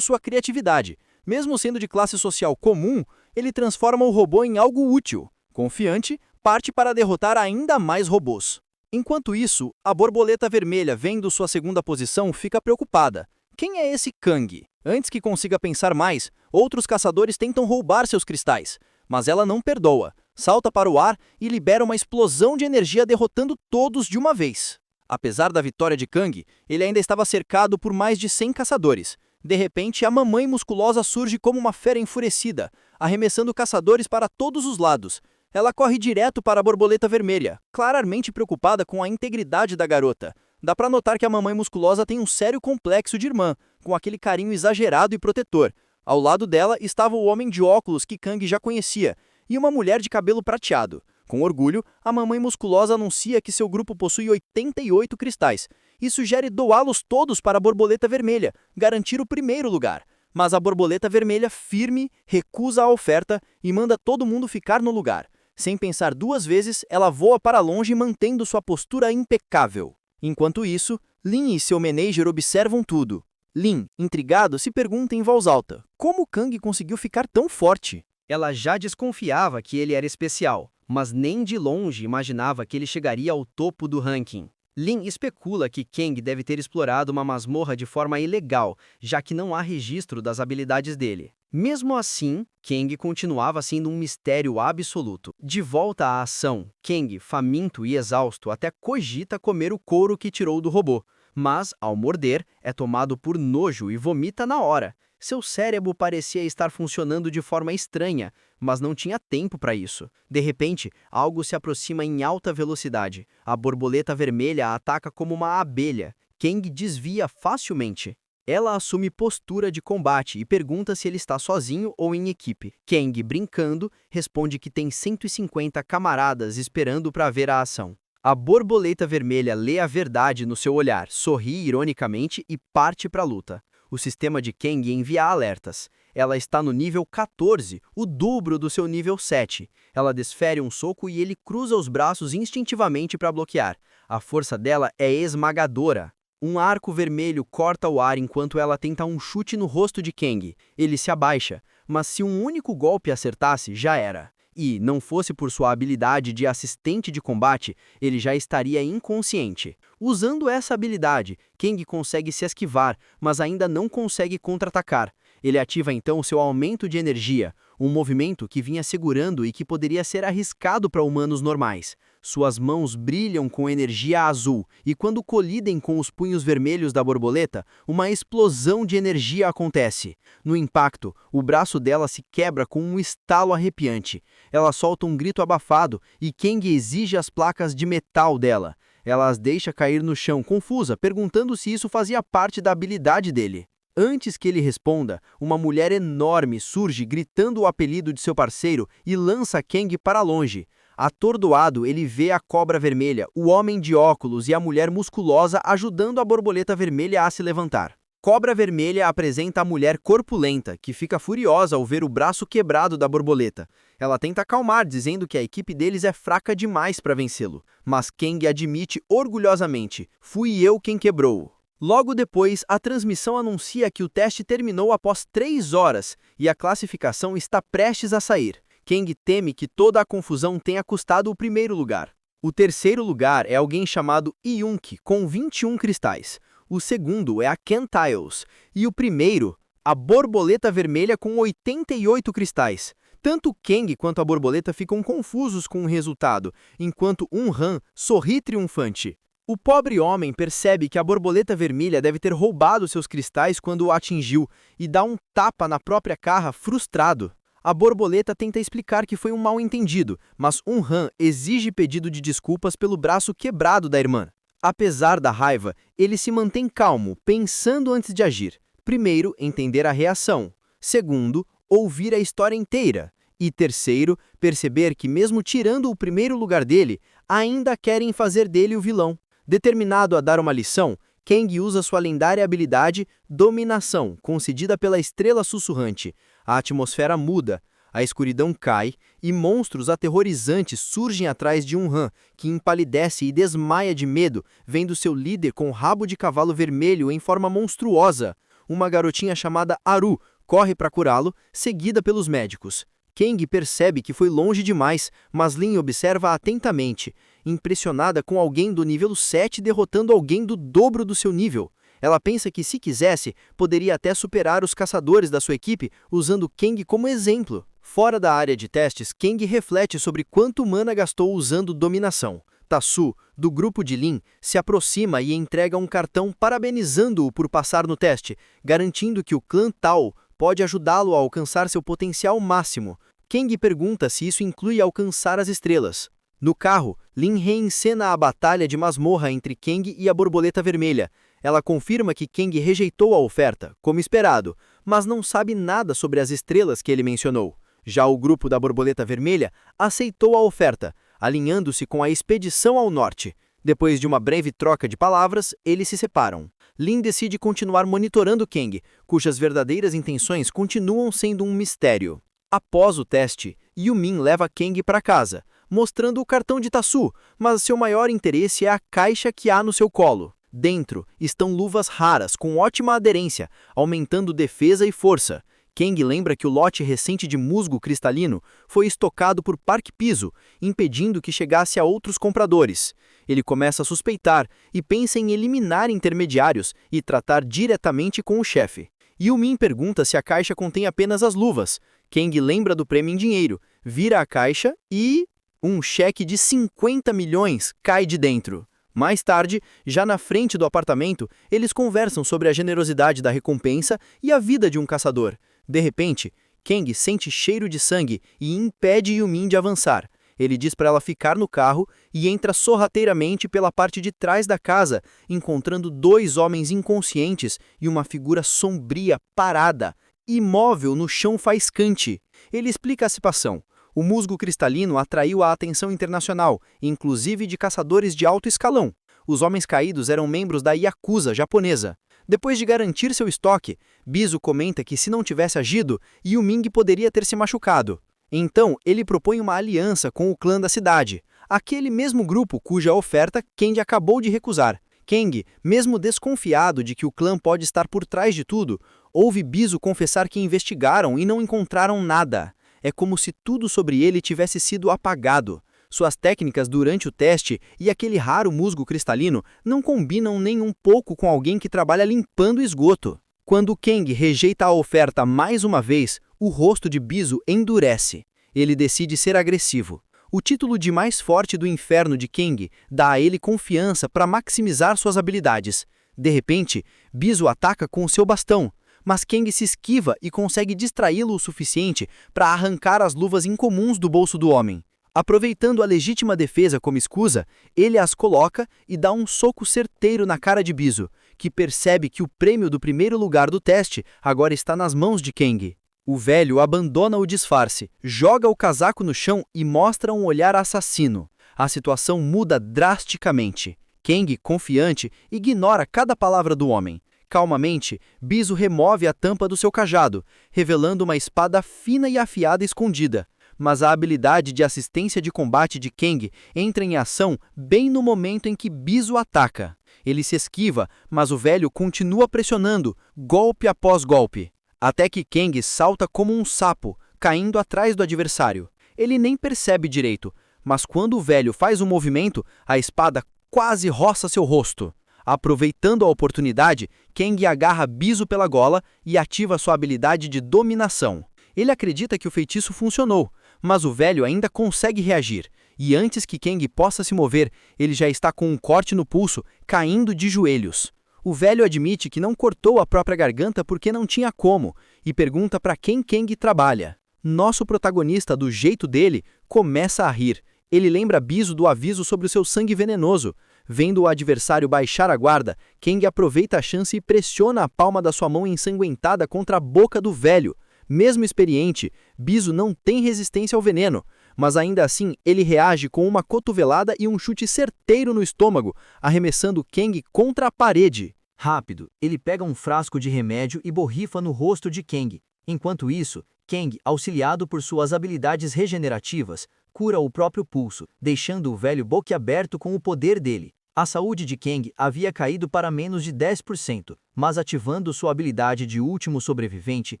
sua criatividade. Mesmo sendo de classe social comum, ele transforma o robô em algo útil. Confiante, parte para derrotar ainda mais robôs. Enquanto isso, a Borboleta Vermelha, vendo sua segunda posição, fica preocupada. Quem é esse Kang? Antes que consiga pensar mais, outros caçadores tentam roubar seus cristais, mas ela não perdoa, salta para o ar e libera uma explosão de energia derrotando todos de uma vez. Apesar da vitória de Kang, ele ainda estava cercado por mais de 100 caçadores. De repente, a Mamãe Musculosa surge como uma fera enfurecida, arremessando caçadores para todos os lados. Ela corre direto para a Borboleta Vermelha, claramente preocupada com a integridade da garota. Dá para notar que a Mamãe Musculosa tem um sério complexo de irmã, com aquele carinho exagerado e protetor. Ao lado dela estava o homem de óculos que Kang já conhecia, e uma mulher de cabelo prateado. Com orgulho, a Mamãe Musculosa anuncia que seu grupo possui 88 cristais, e sugere doá-los todos para a Borboleta Vermelha, garantir o primeiro lugar. Mas a Borboleta Vermelha, firme, recusa a oferta e manda todo mundo ficar no lugar. Sem pensar duas vezes, ela voa para longe mantendo sua postura impecável. Enquanto isso, Lin e seu manager observam tudo. Lin, intrigado, se pergunta em voz alta: como Kang conseguiu ficar tão forte? Ela já desconfiava que ele era especial, mas nem de longe imaginava que ele chegaria ao topo do ranking. Lin especula que Kang deve ter explorado uma masmorra de forma ilegal, já que não há registro das habilidades dele. Mesmo assim, Kang continuava sendo um mistério absoluto. De volta à ação, Kang, faminto e exausto, até cogita comer o couro que tirou do robô, mas, ao morder, é tomado por nojo e vomita na hora. Seu cérebro parecia estar funcionando de forma estranha, mas não tinha tempo para isso. De repente, algo se aproxima em alta velocidade. A Borboleta Vermelha ataca como uma abelha. Kang desvia facilmente. Ela assume postura de combate e pergunta se ele está sozinho ou em equipe. Kang, brincando, responde que tem 150 camaradas esperando para ver a ação. A Borboleta Vermelha lê a verdade no seu olhar, sorri ironicamente e parte para a luta. O sistema de Kang envia alertas. Ela está no nível 14, o dobro do seu nível 7. Ela desfere um soco e ele cruza os braços instintivamente para bloquear. A força dela é esmagadora. Um arco vermelho corta o ar enquanto ela tenta um chute no rosto de Kang. Ele se abaixa, mas se um único golpe acertasse, já era. E, não fosse por sua habilidade de assistente de combate, ele já estaria inconsciente. Usando essa habilidade, Kang consegue se esquivar, mas ainda não consegue contra-atacar. Ele ativa então seu aumento de energia, um movimento que vinha segurando e que poderia ser arriscado para humanos normais. Suas mãos brilham com energia azul, e quando colidem com os punhos vermelhos da borboleta, uma explosão de energia acontece. No impacto, o braço dela se quebra com um estalo arrepiante. Ela solta um grito abafado e Kang exige as placas de metal dela. Ela as deixa cair no chão, confusa, perguntando se isso fazia parte da habilidade dele. Antes que ele responda, uma mulher enorme surge gritando o apelido de seu parceiro e lança Kang para longe. Atordoado, ele vê a Cobra Vermelha, o homem de óculos e a mulher musculosa ajudando a Borboleta Vermelha a se levantar. Cobra Vermelha apresenta a mulher corpulenta, que fica furiosa ao ver o braço quebrado da borboleta. Ela tenta acalmar, dizendo que a equipe deles é fraca demais para vencê-lo. Mas Kang admite orgulhosamente: fui eu quem quebrou-o. Logo depois, a transmissão anuncia que o teste terminou após 3 horas e a classificação está prestes a sair. Kang teme que toda a confusão tenha custado o primeiro lugar. O terceiro lugar é alguém chamado Yunk, com 21 cristais. O segundo é a Kentiles. E o primeiro, a Borboleta Vermelha, com 88 cristais. Tanto Kang quanto a borboleta ficam confusos com o resultado, enquanto Han sorri triunfante. O pobre homem percebe que a borboleta vermelha deve ter roubado seus cristais quando o atingiu e dá um tapa na própria cara, frustrado. A borboleta tenta explicar que foi um mal-entendido, mas Han exige pedido de desculpas pelo braço quebrado da irmã. Apesar da raiva, ele se mantém calmo, pensando antes de agir. Primeiro, entender a reação. Segundo, ouvir a história inteira. E terceiro, perceber que mesmo tirando o primeiro lugar dele, ainda querem fazer dele o vilão. Determinado a dar uma lição, Kang usa sua lendária habilidade Dominação, concedida pela Estrela Sussurrante. A atmosfera muda, a escuridão cai e monstros aterrorizantes surgem atrás de Han, que empalidece e desmaia de medo, vendo seu líder com rabo de cavalo vermelho em forma monstruosa. Uma garotinha chamada Aru corre para curá-lo, seguida pelos médicos. Kang percebe que foi longe demais, mas Lin observa atentamente, impressionada com alguém do nível 7 derrotando alguém do dobro do seu nível. Ela pensa que, se quisesse, poderia até superar os caçadores da sua equipe usando Kang como exemplo. Fora da área de testes, Kang reflete sobre quanto mana gastou usando dominação. Tasu, do grupo de Lin, se aproxima e entrega um cartão parabenizando-o por passar no teste, garantindo que o clã Tao pode ajudá-lo a alcançar seu potencial máximo. Kang pergunta se isso inclui alcançar as estrelas. No carro, Lin reencena a batalha de masmorra entre Kang e a borboleta vermelha. Ela confirma que Kang rejeitou a oferta, como esperado, mas não sabe nada sobre as estrelas que ele mencionou. Já o grupo da borboleta vermelha aceitou a oferta, alinhando-se com a expedição ao norte. Depois de uma breve troca de palavras, eles se separam. Lin decide continuar monitorando Kang, cujas verdadeiras intenções continuam sendo um mistério. Após o teste, Yumin leva Kang para casa, mostrando o cartão de Tasu, mas seu maior interesse é a caixa que há no seu colo. Dentro estão luvas raras com ótima aderência, aumentando defesa e força. Kang lembra que o lote recente de musgo cristalino foi estocado por Park Piso, impedindo que chegasse a outros compradores. Ele começa a suspeitar e pensa em eliminar intermediários e tratar diretamente com o chefe. Yumin pergunta se a caixa contém apenas as luvas. Kang lembra do prêmio em dinheiro, vira a caixa e um cheque de 50 milhões cai de dentro. Mais tarde, já na frente do apartamento, eles conversam sobre a generosidade da recompensa e a vida de um caçador. De repente, Kang sente cheiro de sangue e impede Yumin de avançar. Ele diz para ela ficar no carro e entra sorrateiramente pela parte de trás da casa, encontrando dois homens inconscientes e uma figura sombria parada, imóvel no chão faiscante. Ele explica a situação. O musgo cristalino atraiu a atenção internacional, inclusive de caçadores de alto escalão. Os homens caídos eram membros da Yakuza japonesa. Depois de garantir seu estoque, Biso comenta que se não tivesse agido, Yu-Ming poderia ter se machucado. Então, ele propõe uma aliança com o clã da cidade, aquele mesmo grupo cuja oferta Kang acabou de recusar. Kang, mesmo desconfiado de que o clã pode estar por trás de tudo, ouve Biso confessar que investigaram e não encontraram nada. É como se tudo sobre ele tivesse sido apagado. Suas técnicas durante o teste e aquele raro musgo cristalino não combinam nem um pouco com alguém que trabalha limpando esgoto. Quando Kang rejeita a oferta mais uma vez, o rosto de Biso endurece. Ele decide ser agressivo. O título de mais forte do inferno de Kang dá a ele confiança para maximizar suas habilidades. De repente, Biso ataca com seu bastão, mas Kang se esquiva e consegue distraí-lo o suficiente para arrancar as luvas incomuns do bolso do homem. Aproveitando a legítima defesa como escusa, ele as coloca e dá um soco certeiro na cara de Biso, que percebe que o prêmio do primeiro lugar do teste agora está nas mãos de Kang. O velho abandona o disfarce, joga o casaco no chão e mostra um olhar assassino. A situação muda drasticamente. Kang, confiante, ignora cada palavra do homem. Calmamente, Biso remove a tampa do seu cajado, revelando uma espada fina e afiada escondida. Mas a habilidade de assistência de combate de Kang entra em ação bem no momento em que Biso ataca. Ele se esquiva, mas o velho continua pressionando, golpe após golpe, até que Kang salta como um sapo, caindo atrás do adversário. Ele nem percebe direito, mas quando o velho faz um movimento, a espada quase roça seu rosto. Aproveitando a oportunidade, Kang agarra Biso pela gola e ativa sua habilidade de dominação. Ele acredita que o feitiço funcionou, mas o velho ainda consegue reagir, e antes que Kang possa se mover, ele já está com um corte no pulso, caindo de joelhos. O velho admite que não cortou a própria garganta porque não tinha como, e pergunta para quem Kang trabalha. Nosso protagonista, do jeito dele, começa a rir. Ele lembra Biso do aviso sobre o seu sangue venenoso. Vendo o adversário baixar a guarda, Kang aproveita a chance e pressiona a palma da sua mão ensanguentada contra a boca do velho. Mesmo experiente, Biso não tem resistência ao veneno, mas ainda assim ele reage com uma cotovelada e um chute certeiro no estômago, arremessando Kang contra a parede. Rápido, ele pega um frasco de remédio e borrifa no rosto de Kang. Enquanto isso, Kang, auxiliado por suas habilidades regenerativas, cura o próprio pulso, deixando o velho boquiaberto com o poder dele. A saúde de Kang havia caído para menos de 10%, mas ativando sua habilidade de último sobrevivente,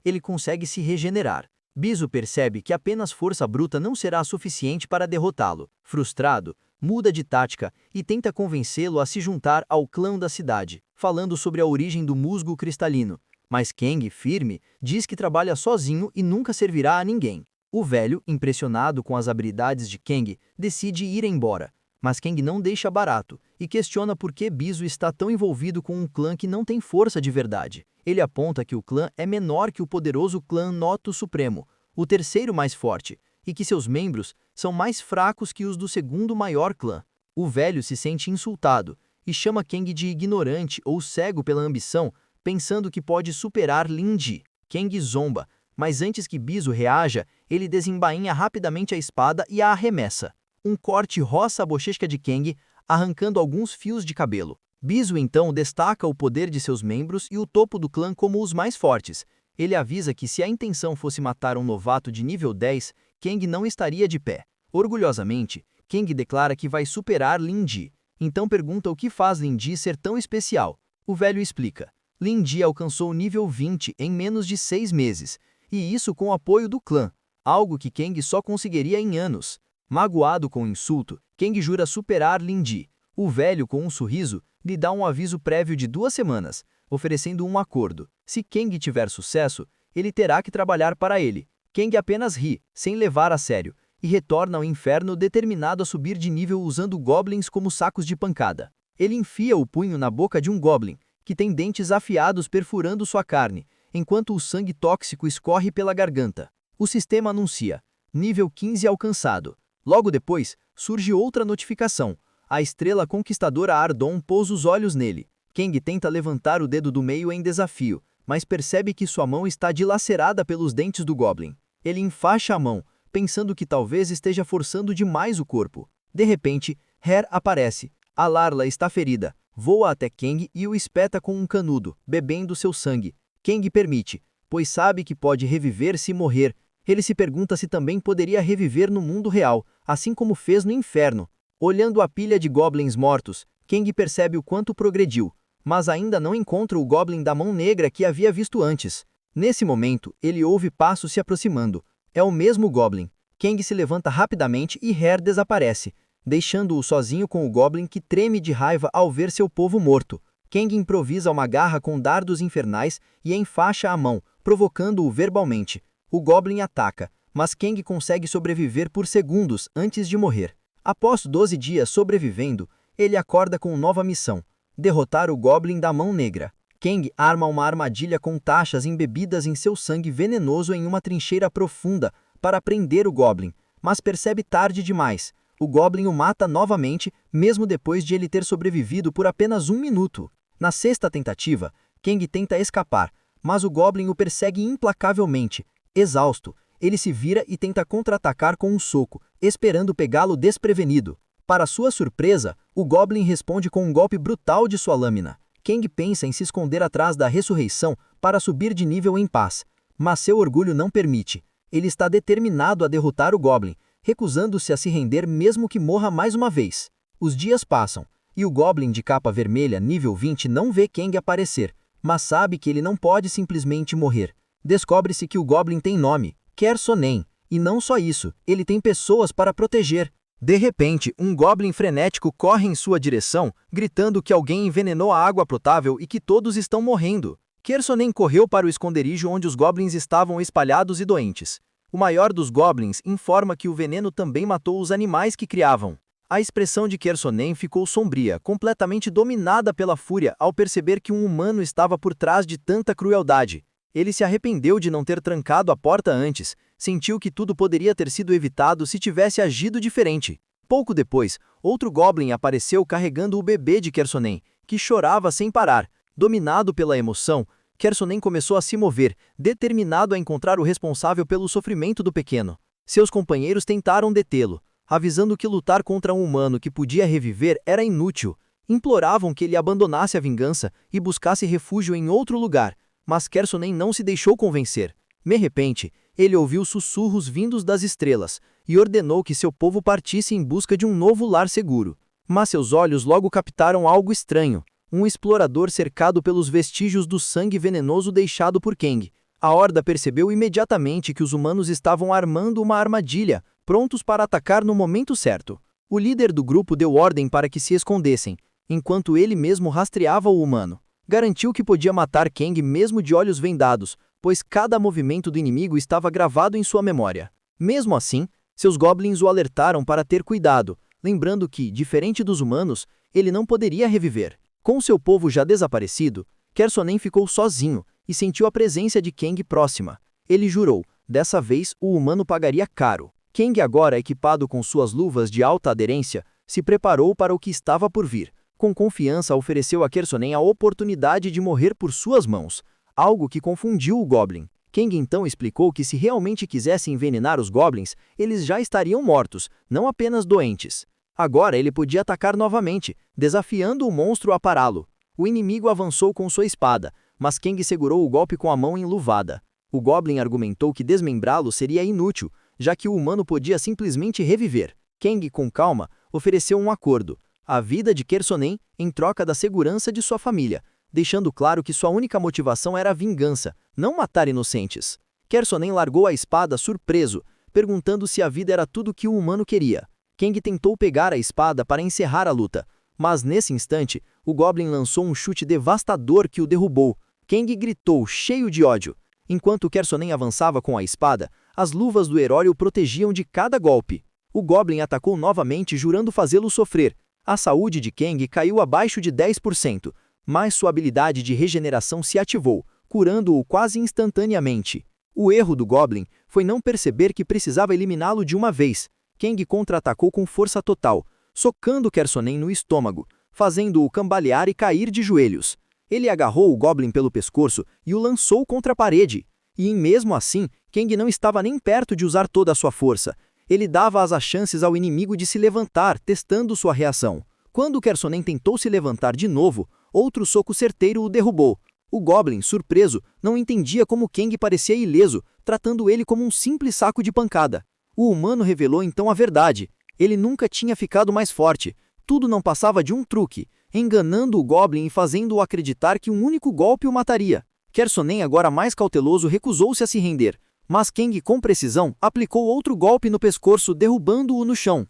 ele consegue se regenerar. Biso percebe que apenas força bruta não será suficiente para derrotá-lo. Frustrado, muda de tática e tenta convencê-lo a se juntar ao clã da cidade, falando sobre a origem do musgo cristalino. Mas Kang, firme, diz que trabalha sozinho e nunca servirá a ninguém. O velho, impressionado com as habilidades de Kang, decide ir embora. Mas Kang não deixa barato e questiona por que Biso está tão envolvido com um clã que não tem força de verdade. Ele aponta que o clã é menor que o poderoso clã Noto Supremo, o terceiro mais forte, e que seus membros são mais fracos que os do segundo maior clã. O velho se sente insultado e chama Kang de ignorante ou cego pela ambição, pensando que pode superar Lin Ji. Kang zomba, mas antes que Biso reaja, ele desembainha rapidamente a espada e a arremessa. Um corte roça a bochecha de Kang, arrancando alguns fios de cabelo. Biso então destaca o poder de seus membros e o topo do clã como os mais fortes. Ele avisa que se a intenção fosse matar um novato de nível 10, Kang não estaria de pé. Orgulhosamente, Kang declara que vai superar Lin Ji. Então pergunta o que faz Lin Ji ser tão especial. O velho explica. Lin Ji alcançou o nível 20 em menos de 6 meses, e isso com o apoio do clã, algo que Kang só conseguiria em anos. Magoado com o insulto, Kang jura superar Lin Ji. O velho, com um sorriso, lhe dá um aviso prévio de 2 semanas, oferecendo um acordo. Se Kang tiver sucesso, ele terá que trabalhar para ele. Kang apenas ri, sem levar a sério, e retorna ao inferno determinado a subir de nível usando goblins como sacos de pancada. Ele enfia o punho na boca de um goblin, que tem dentes afiados perfurando sua carne, enquanto o sangue tóxico escorre pela garganta. O sistema anuncia: nível 15 alcançado. Logo depois, surge outra notificação. A estrela conquistadora Ardon pousa os olhos nele. Kang tenta levantar o dedo do meio em desafio, mas percebe que sua mão está dilacerada pelos dentes do Goblin. Ele enfaixa a mão, pensando que talvez esteja forçando demais o corpo. De repente, Her aparece. A Larla está ferida, voa até Kang e o espeta com um canudo, bebendo seu sangue. Kang permite, pois sabe que pode reviver se morrer. Ele se pergunta se também poderia reviver no mundo real, assim como fez no inferno. Olhando a pilha de goblins mortos, Kang percebe o quanto progrediu, mas ainda não encontra o goblin da mão negra que havia visto antes. Nesse momento, ele ouve passos se aproximando. É o mesmo goblin. Kang se levanta rapidamente e Her desaparece, deixando-o sozinho com o goblin que treme de raiva ao ver seu povo morto. Kang improvisa uma garra com dardos infernais e enfaixa a mão, provocando-o verbalmente. O goblin ataca, mas Kang consegue sobreviver por segundos antes de morrer. Após 12 dias sobrevivendo, ele acorda com nova missão: derrotar o goblin da mão negra. Kang arma uma armadilha com taxas embebidas em seu sangue venenoso em uma trincheira profunda para prender o goblin, mas percebe tarde demais. O goblin o mata novamente, mesmo depois de ele ter sobrevivido por apenas 1 minuto. Na 6ª tentativa, Kang tenta escapar, mas o goblin o persegue implacavelmente. Exausto, ele se vira e tenta contra-atacar com um soco, esperando pegá-lo desprevenido. Para sua surpresa, o goblin responde com um golpe brutal de sua lâmina. Kang pensa em se esconder atrás da ressurreição para subir de nível em paz, mas seu orgulho não permite. Ele está determinado a derrotar o goblin, recusando-se a se render mesmo que morra mais uma vez. Os dias passam, e o goblin de capa vermelha nível 20 não vê Kang aparecer, mas sabe que ele não pode simplesmente morrer. Descobre-se que o goblin tem nome, Kersonen, e não só isso, ele tem pessoas para proteger. De repente, um goblin frenético corre em sua direção, gritando que alguém envenenou a água potável e que todos estão morrendo. Kersonen correu para o esconderijo onde os goblins estavam espalhados e doentes. O maior dos goblins informa que o veneno também matou os animais que criavam. A expressão de Kersonen ficou sombria, completamente dominada pela fúria ao perceber que um humano estava por trás de tanta crueldade. Ele se arrependeu de não ter trancado a porta antes, sentiu que tudo poderia ter sido evitado se tivesse agido diferente. Pouco depois, outro goblin apareceu carregando o bebê de Kersonen, que chorava sem parar. Dominado pela emoção, Kersonen começou a se mover, determinado a encontrar o responsável pelo sofrimento do pequeno. Seus companheiros tentaram detê-lo, avisando que lutar contra um humano que podia reviver era inútil. Imploravam que ele abandonasse a vingança e buscasse refúgio em outro lugar, mas Kersonen não se deixou convencer. De repente, ele ouviu sussurros vindos das estrelas e ordenou que seu povo partisse em busca de um novo lar seguro. Mas seus olhos logo captaram algo estranho. Um explorador cercado pelos vestígios do sangue venenoso deixado por Kang. A horda percebeu imediatamente que os humanos estavam armando uma armadilha, prontos para atacar no momento certo. O líder do grupo deu ordem para que se escondessem, enquanto ele mesmo rastreava o humano. Garantiu que podia matar Kang mesmo de olhos vendados, pois cada movimento do inimigo estava gravado em sua memória. Mesmo assim, seus goblins o alertaram para ter cuidado, lembrando que, diferente dos humanos, ele não poderia reviver. Com seu povo já desaparecido, Kersonen ficou sozinho e sentiu a presença de Kang próxima. Ele jurou, dessa vez o humano pagaria caro. Kang, agora equipado com suas luvas de alta aderência, se preparou para o que estava por vir. Com confiança ofereceu a Kersonen a oportunidade de morrer por suas mãos, algo que confundiu o goblin. Kang então explicou que se realmente quisesse envenenar os goblins, eles já estariam mortos, não apenas doentes. Agora ele podia atacar novamente, desafiando o monstro a pará-lo. O inimigo avançou com sua espada, mas Kang segurou o golpe com a mão enluvada. O goblin argumentou que desmembrá-lo seria inútil, já que o humano podia simplesmente reviver. Kang, com calma, ofereceu um acordo: a vida de Kersonen em troca da segurança de sua família, deixando claro que sua única motivação era a vingança, não matar inocentes. Kersonen largou a espada surpreso, perguntando se a vida era tudo que o humano queria. Kang tentou pegar a espada para encerrar a luta, mas nesse instante, o goblin lançou um chute devastador que o derrubou. Kang gritou, cheio de ódio. Enquanto Kersonen avançava com a espada, as luvas do herói o protegiam de cada golpe. O goblin atacou novamente, jurando fazê-lo sofrer. A saúde de Kang caiu abaixo de 10%, mas sua habilidade de regeneração se ativou, curando-o quase instantaneamente. O erro do goblin foi não perceber que precisava eliminá-lo de uma vez. Kang contra-atacou com força total, socando Kersonen no estômago, fazendo-o cambalear e cair de joelhos. Ele agarrou o goblin pelo pescoço e o lançou contra a parede. E mesmo assim, Kang não estava nem perto de usar toda a sua força. Ele dava as chances ao inimigo de se levantar, testando sua reação. Quando Kersonen tentou se levantar de novo, outro soco certeiro o derrubou. O goblin, surpreso, não entendia como Kang parecia ileso, tratando ele como um simples saco de pancada. O humano revelou então a verdade. Ele nunca tinha ficado mais forte. Tudo não passava de um truque, enganando o goblin e fazendo-o acreditar que um único golpe o mataria. Kersonen, agora mais cauteloso, recusou-se a se render, mas Kang, com precisão, aplicou outro golpe no pescoço, derrubando-o no chão.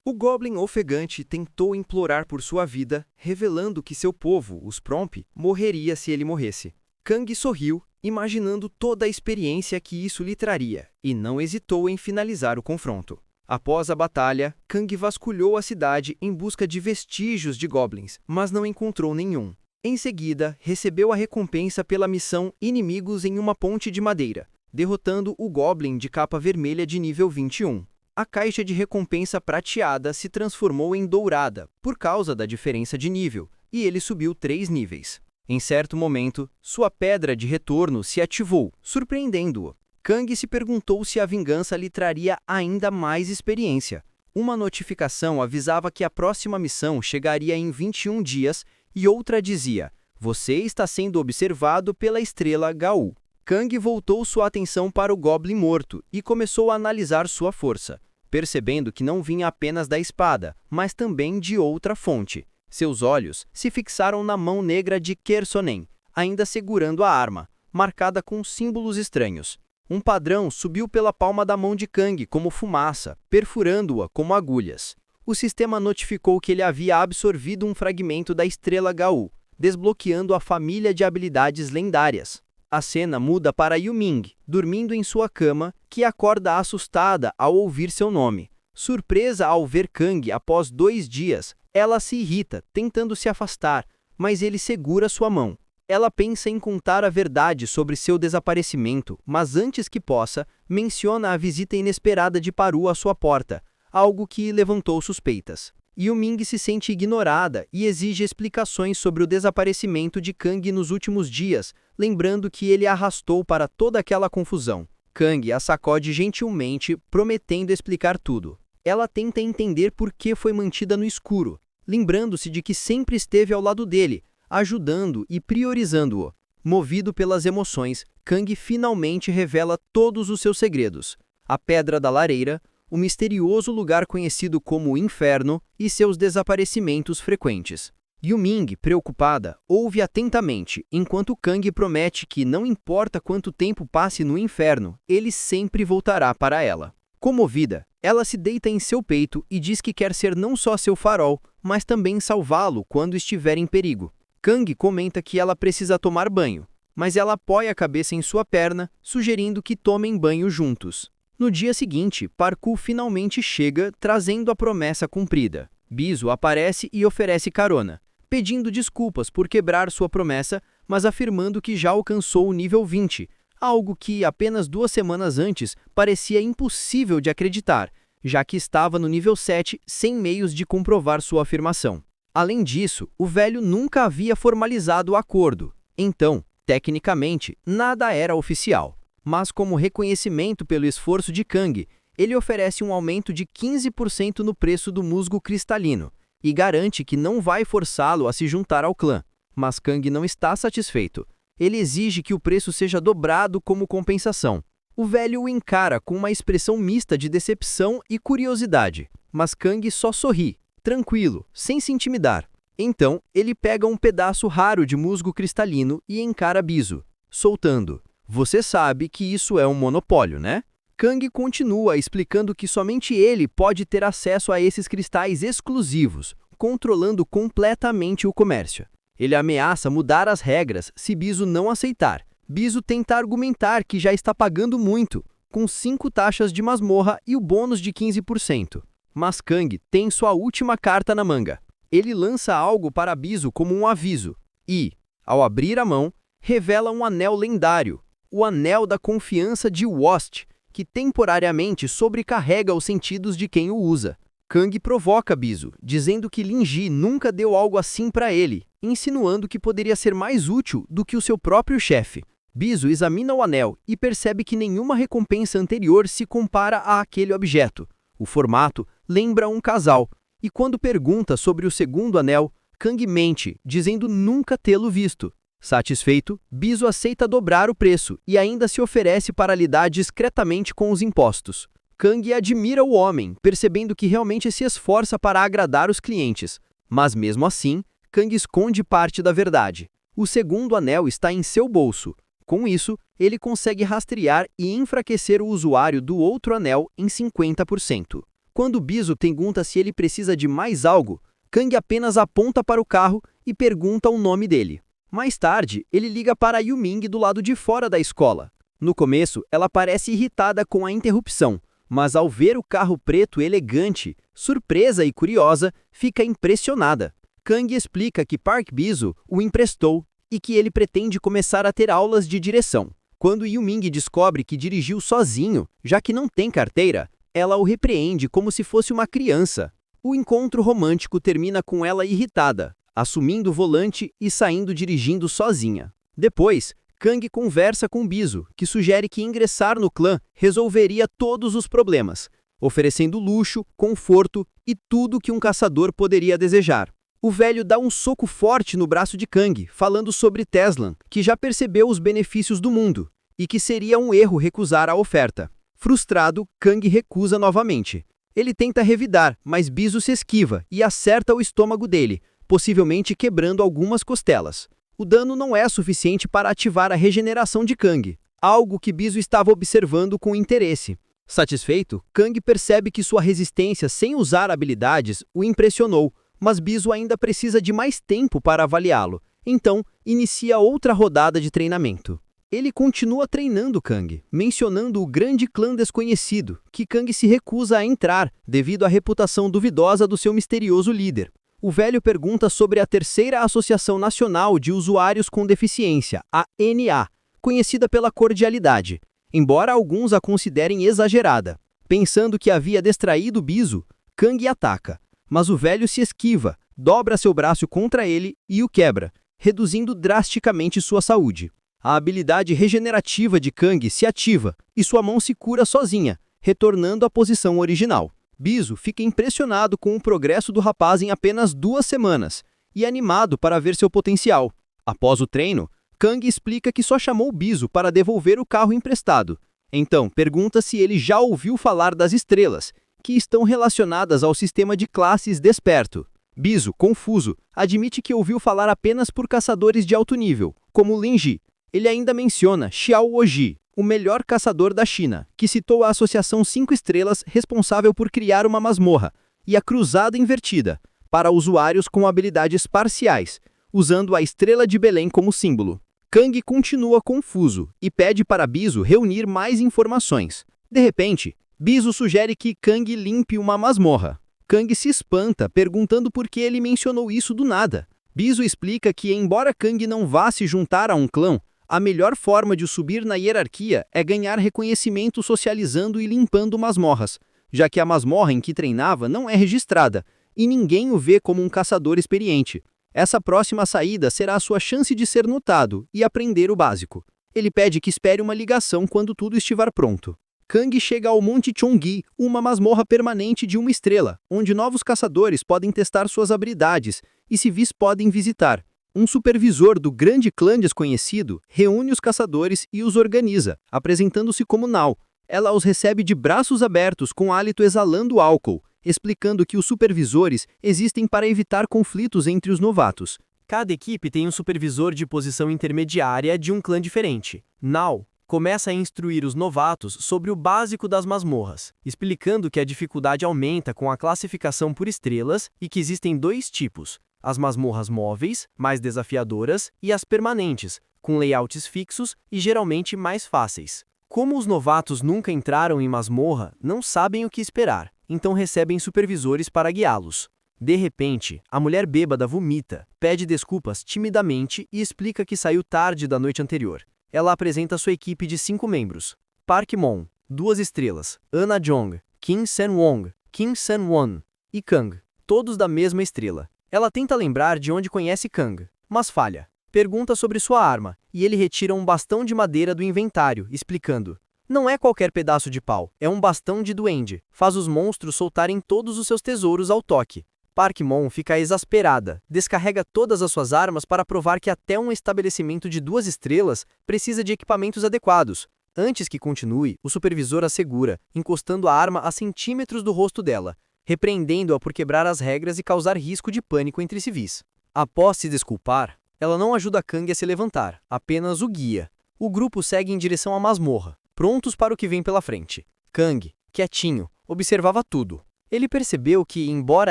O goblin ofegante tentou implorar por sua vida, revelando que seu povo, os Prompt, morreria se ele morresse. Kang sorriu, imaginando toda a experiência que isso lhe traria, e não hesitou em finalizar o confronto. Após a batalha, Kang vasculhou a cidade em busca de vestígios de goblins, mas não encontrou nenhum. Em seguida, recebeu a recompensa pela missão Inimigos em uma Ponte de Madeira, derrotando o goblin de capa vermelha de nível 21. A caixa de recompensa prateada se transformou em dourada por causa da diferença de nível, e ele subiu 3 níveis. Em certo momento, sua pedra de retorno se ativou, surpreendendo-o. Kang se perguntou se a vingança lhe traria ainda mais experiência. Uma notificação avisava que a próxima missão chegaria em 21 dias e outra dizia: "Você está sendo observado pela estrela Gaul." Kang voltou sua atenção para o goblin morto e começou a analisar sua força, percebendo que não vinha apenas da espada, mas também de outra fonte. Seus olhos se fixaram na mão negra de Kersonen, ainda segurando a arma, marcada com símbolos estranhos. Um padrão subiu pela palma da mão de Kang como fumaça, perfurando-a como agulhas. O sistema notificou que ele havia absorvido um fragmento da estrela Gaul, desbloqueando a família de habilidades lendárias. A cena muda para Yu-Ming, dormindo em sua cama, que acorda assustada ao ouvir seu nome. Surpresa ao ver Kang após 2 dias, ela se irrita, tentando se afastar, mas ele segura sua mão. Ela pensa em contar a verdade sobre seu desaparecimento, mas antes que possa, menciona a visita inesperada de Paru à sua porta, algo que levantou suspeitas. Yu-Ming se sente ignorada e exige explicações sobre o desaparecimento de Kang nos últimos dias, lembrando que ele a arrastou para toda aquela confusão. Kang a sacode gentilmente, prometendo explicar tudo. Ela tenta entender por que foi mantida no escuro, lembrando-se de que sempre esteve ao lado dele, ajudando e priorizando-o. Movido pelas emoções, Kang finalmente revela todos os seus segredos. A Pedra da Lareira, o misterioso lugar conhecido como Inferno e seus desaparecimentos frequentes. Yu-Ming, preocupada, ouve atentamente, enquanto Kang promete que não importa quanto tempo passe no inferno, ele sempre voltará para ela. Comovida, ela se deita em seu peito e diz que quer ser não só seu farol, mas também salvá-lo quando estiver em perigo. Kang comenta que ela precisa tomar banho, mas ela apoia a cabeça em sua perna, sugerindo que tomem banho juntos. No dia seguinte, Parkour finalmente chega, trazendo a promessa cumprida. Biso aparece e oferece carona, pedindo desculpas por quebrar sua promessa, mas afirmando que já alcançou o nível 20, algo que apenas 2 semanas antes parecia impossível de acreditar, já que estava no nível 7 sem meios de comprovar sua afirmação. Além disso, o velho nunca havia formalizado o acordo, então, tecnicamente, nada era oficial. Mas como reconhecimento pelo esforço de Kang, ele oferece um aumento de 15% no preço do musgo cristalino e garante que não vai forçá-lo a se juntar ao clã. Mas Kang não está satisfeito. Ele exige que o preço seja dobrado como compensação. O velho o encara com uma expressão mista de decepção e curiosidade, mas Kang só sorri, tranquilo, sem se intimidar. Então, ele pega um pedaço raro de musgo cristalino e encara Biso, soltando: "Você sabe que isso é um monopólio, né?" Kang continua explicando que somente ele pode ter acesso a esses cristais exclusivos, controlando completamente o comércio. Ele ameaça mudar as regras se Biso não aceitar. Biso tenta argumentar que já está pagando muito, com 5 taxas de masmorra e o bônus de 15%. Mas Kang tem sua última carta na manga. Ele lança algo para Biso como um aviso e, ao abrir a mão, revela um anel lendário, o Anel da Confiança de Wost, que temporariamente sobrecarrega os sentidos de quem o usa. Kang provoca Biso, dizendo que Lin Ji nunca deu algo assim para ele, insinuando que poderia ser mais útil do que o seu próprio chefe. Biso examina o anel e percebe que nenhuma recompensa anterior se compara àquele objeto. O formato lembra um casal, e quando pergunta sobre o segundo anel, Kang mente, dizendo nunca tê-lo visto. Satisfeito, Biso aceita dobrar o preço e ainda se oferece para lidar discretamente com os impostos. Kang admira o homem, percebendo que realmente se esforça para agradar os clientes. Mas mesmo assim, Kang esconde parte da verdade. O segundo anel está em seu bolso. Com isso, ele consegue rastrear e enfraquecer o usuário do outro anel em 50%. Quando Biso pergunta se ele precisa de mais algo, Kang apenas aponta para o carro e pergunta o nome dele. Mais tarde, ele liga para Yu-Ming do lado de fora da escola. No começo, ela parece irritada com a interrupção, mas ao ver o carro preto elegante, surpresa e curiosa, fica impressionada. Kang explica que Park Biso o emprestou e que ele pretende começar a ter aulas de direção. Quando Yu-Ming descobre que dirigiu sozinho, já que não tem carteira, ela o repreende como se fosse uma criança. O encontro romântico termina com ela irritada, assumindo o volante e saindo dirigindo sozinha. Depois, Kang conversa com Biso, que sugere que ingressar no clã resolveria todos os problemas, oferecendo luxo, conforto e tudo que um caçador poderia desejar. O velho dá um soco forte no braço de Kang, falando sobre Teslan, que já percebeu os benefícios do mundo, e que seria um erro recusar a oferta. Frustrado, Kang recusa novamente. Ele tenta revidar, mas Biso se esquiva e acerta o estômago dele, possivelmente quebrando algumas costelas. O dano não é suficiente para ativar a regeneração de Kang, algo que Biso estava observando com interesse. Satisfeito, Kang percebe que sua resistência sem usar habilidades o impressionou, mas Biso ainda precisa de mais tempo para avaliá-lo. Então, inicia outra rodada de treinamento. Ele continua treinando Kang, mencionando o grande clã desconhecido, que Kang se recusa a entrar devido à reputação duvidosa do seu misterioso líder. O velho pergunta sobre a terceira Associação Nacional de Usuários com Deficiência, a NA, conhecida pela cordialidade, embora alguns a considerem exagerada. Pensando que havia distraído Bizu, Kang ataca, mas o velho se esquiva, dobra seu braço contra ele e o quebra, reduzindo drasticamente sua saúde. A habilidade regenerativa de Kang se ativa e sua mão se cura sozinha, retornando à posição original. Bizu fica impressionado com o progresso do rapaz em apenas 2 semanas e animado para ver seu potencial. Após o treino, Kang explica que só chamou Bizu para devolver o carro emprestado. Então, pergunta se ele já ouviu falar das estrelas, que estão relacionadas ao sistema de classes desperto. Bizu, confuso, admite que ouviu falar apenas por caçadores de alto nível, como Lin Ji. Ele ainda menciona Xiao Woji, o melhor caçador da China, que citou a Associação 5 Estrelas responsável por criar uma masmorra, e a Cruzada Invertida, para usuários com habilidades parciais, usando a Estrela de Belém como símbolo. Kang continua confuso e pede para Bizu reunir mais informações. De repente, Bizu sugere que Kang limpe uma masmorra. Kang se espanta, perguntando por que ele mencionou isso do nada. Bizu explica que, embora Kang não vá se juntar a um clã, a melhor forma de subir na hierarquia é ganhar reconhecimento socializando e limpando masmorras, já que a masmorra em que treinava não é registrada e ninguém o vê como um caçador experiente. Essa próxima saída será a sua chance de ser notado e aprender o básico. Ele pede que espere uma ligação quando tudo estiver pronto. Kang chega ao Monte Chongqi, uma masmorra permanente de 1 estrela, onde novos caçadores podem testar suas habilidades e civis podem visitar. Um supervisor do grande clã desconhecido reúne os caçadores e os organiza, apresentando-se como Nao. Ela os recebe de braços abertos com hálito exalando álcool, explicando que os supervisores existem para evitar conflitos entre os novatos. Cada equipe tem um supervisor de posição intermediária de um clã diferente. Nao começa a instruir os novatos sobre o básico das masmorras, explicando que a dificuldade aumenta com a classificação por estrelas e que existem 2 tipos: as masmorras móveis, mais desafiadoras, e as permanentes, com layouts fixos e geralmente mais fáceis. Como os novatos nunca entraram em masmorra, não sabem o que esperar, então recebem supervisores para guiá-los. De repente, a mulher bêbada vomita, pede desculpas timidamente e explica que saiu tarde da noite anterior. Ela apresenta sua equipe de 5 membros: Park Mon, 2 estrelas, Anna Jong, Kim Sen-wong, Kim Sen-won e Kang, todos da mesma estrela. Ela tenta lembrar de onde conhece Kang, mas falha. Pergunta sobre sua arma, e ele retira um bastão de madeira do inventário, explicando: não é qualquer pedaço de pau, é um bastão de duende. Faz os monstros soltarem todos os seus tesouros ao toque. Park Mon fica exasperada, descarrega todas as suas armas para provar que até um estabelecimento de 2 estrelas precisa de equipamentos adequados. Antes que continue, o supervisor a segura, encostando a arma a centímetros do rosto dela, repreendendo-a por quebrar as regras e causar risco de pânico entre civis. Após se desculpar, ela não ajuda Kang a se levantar, apenas o guia. O grupo segue em direção à masmorra, prontos para o que vem pela frente. Kang, quietinho, observava tudo. Ele percebeu que, embora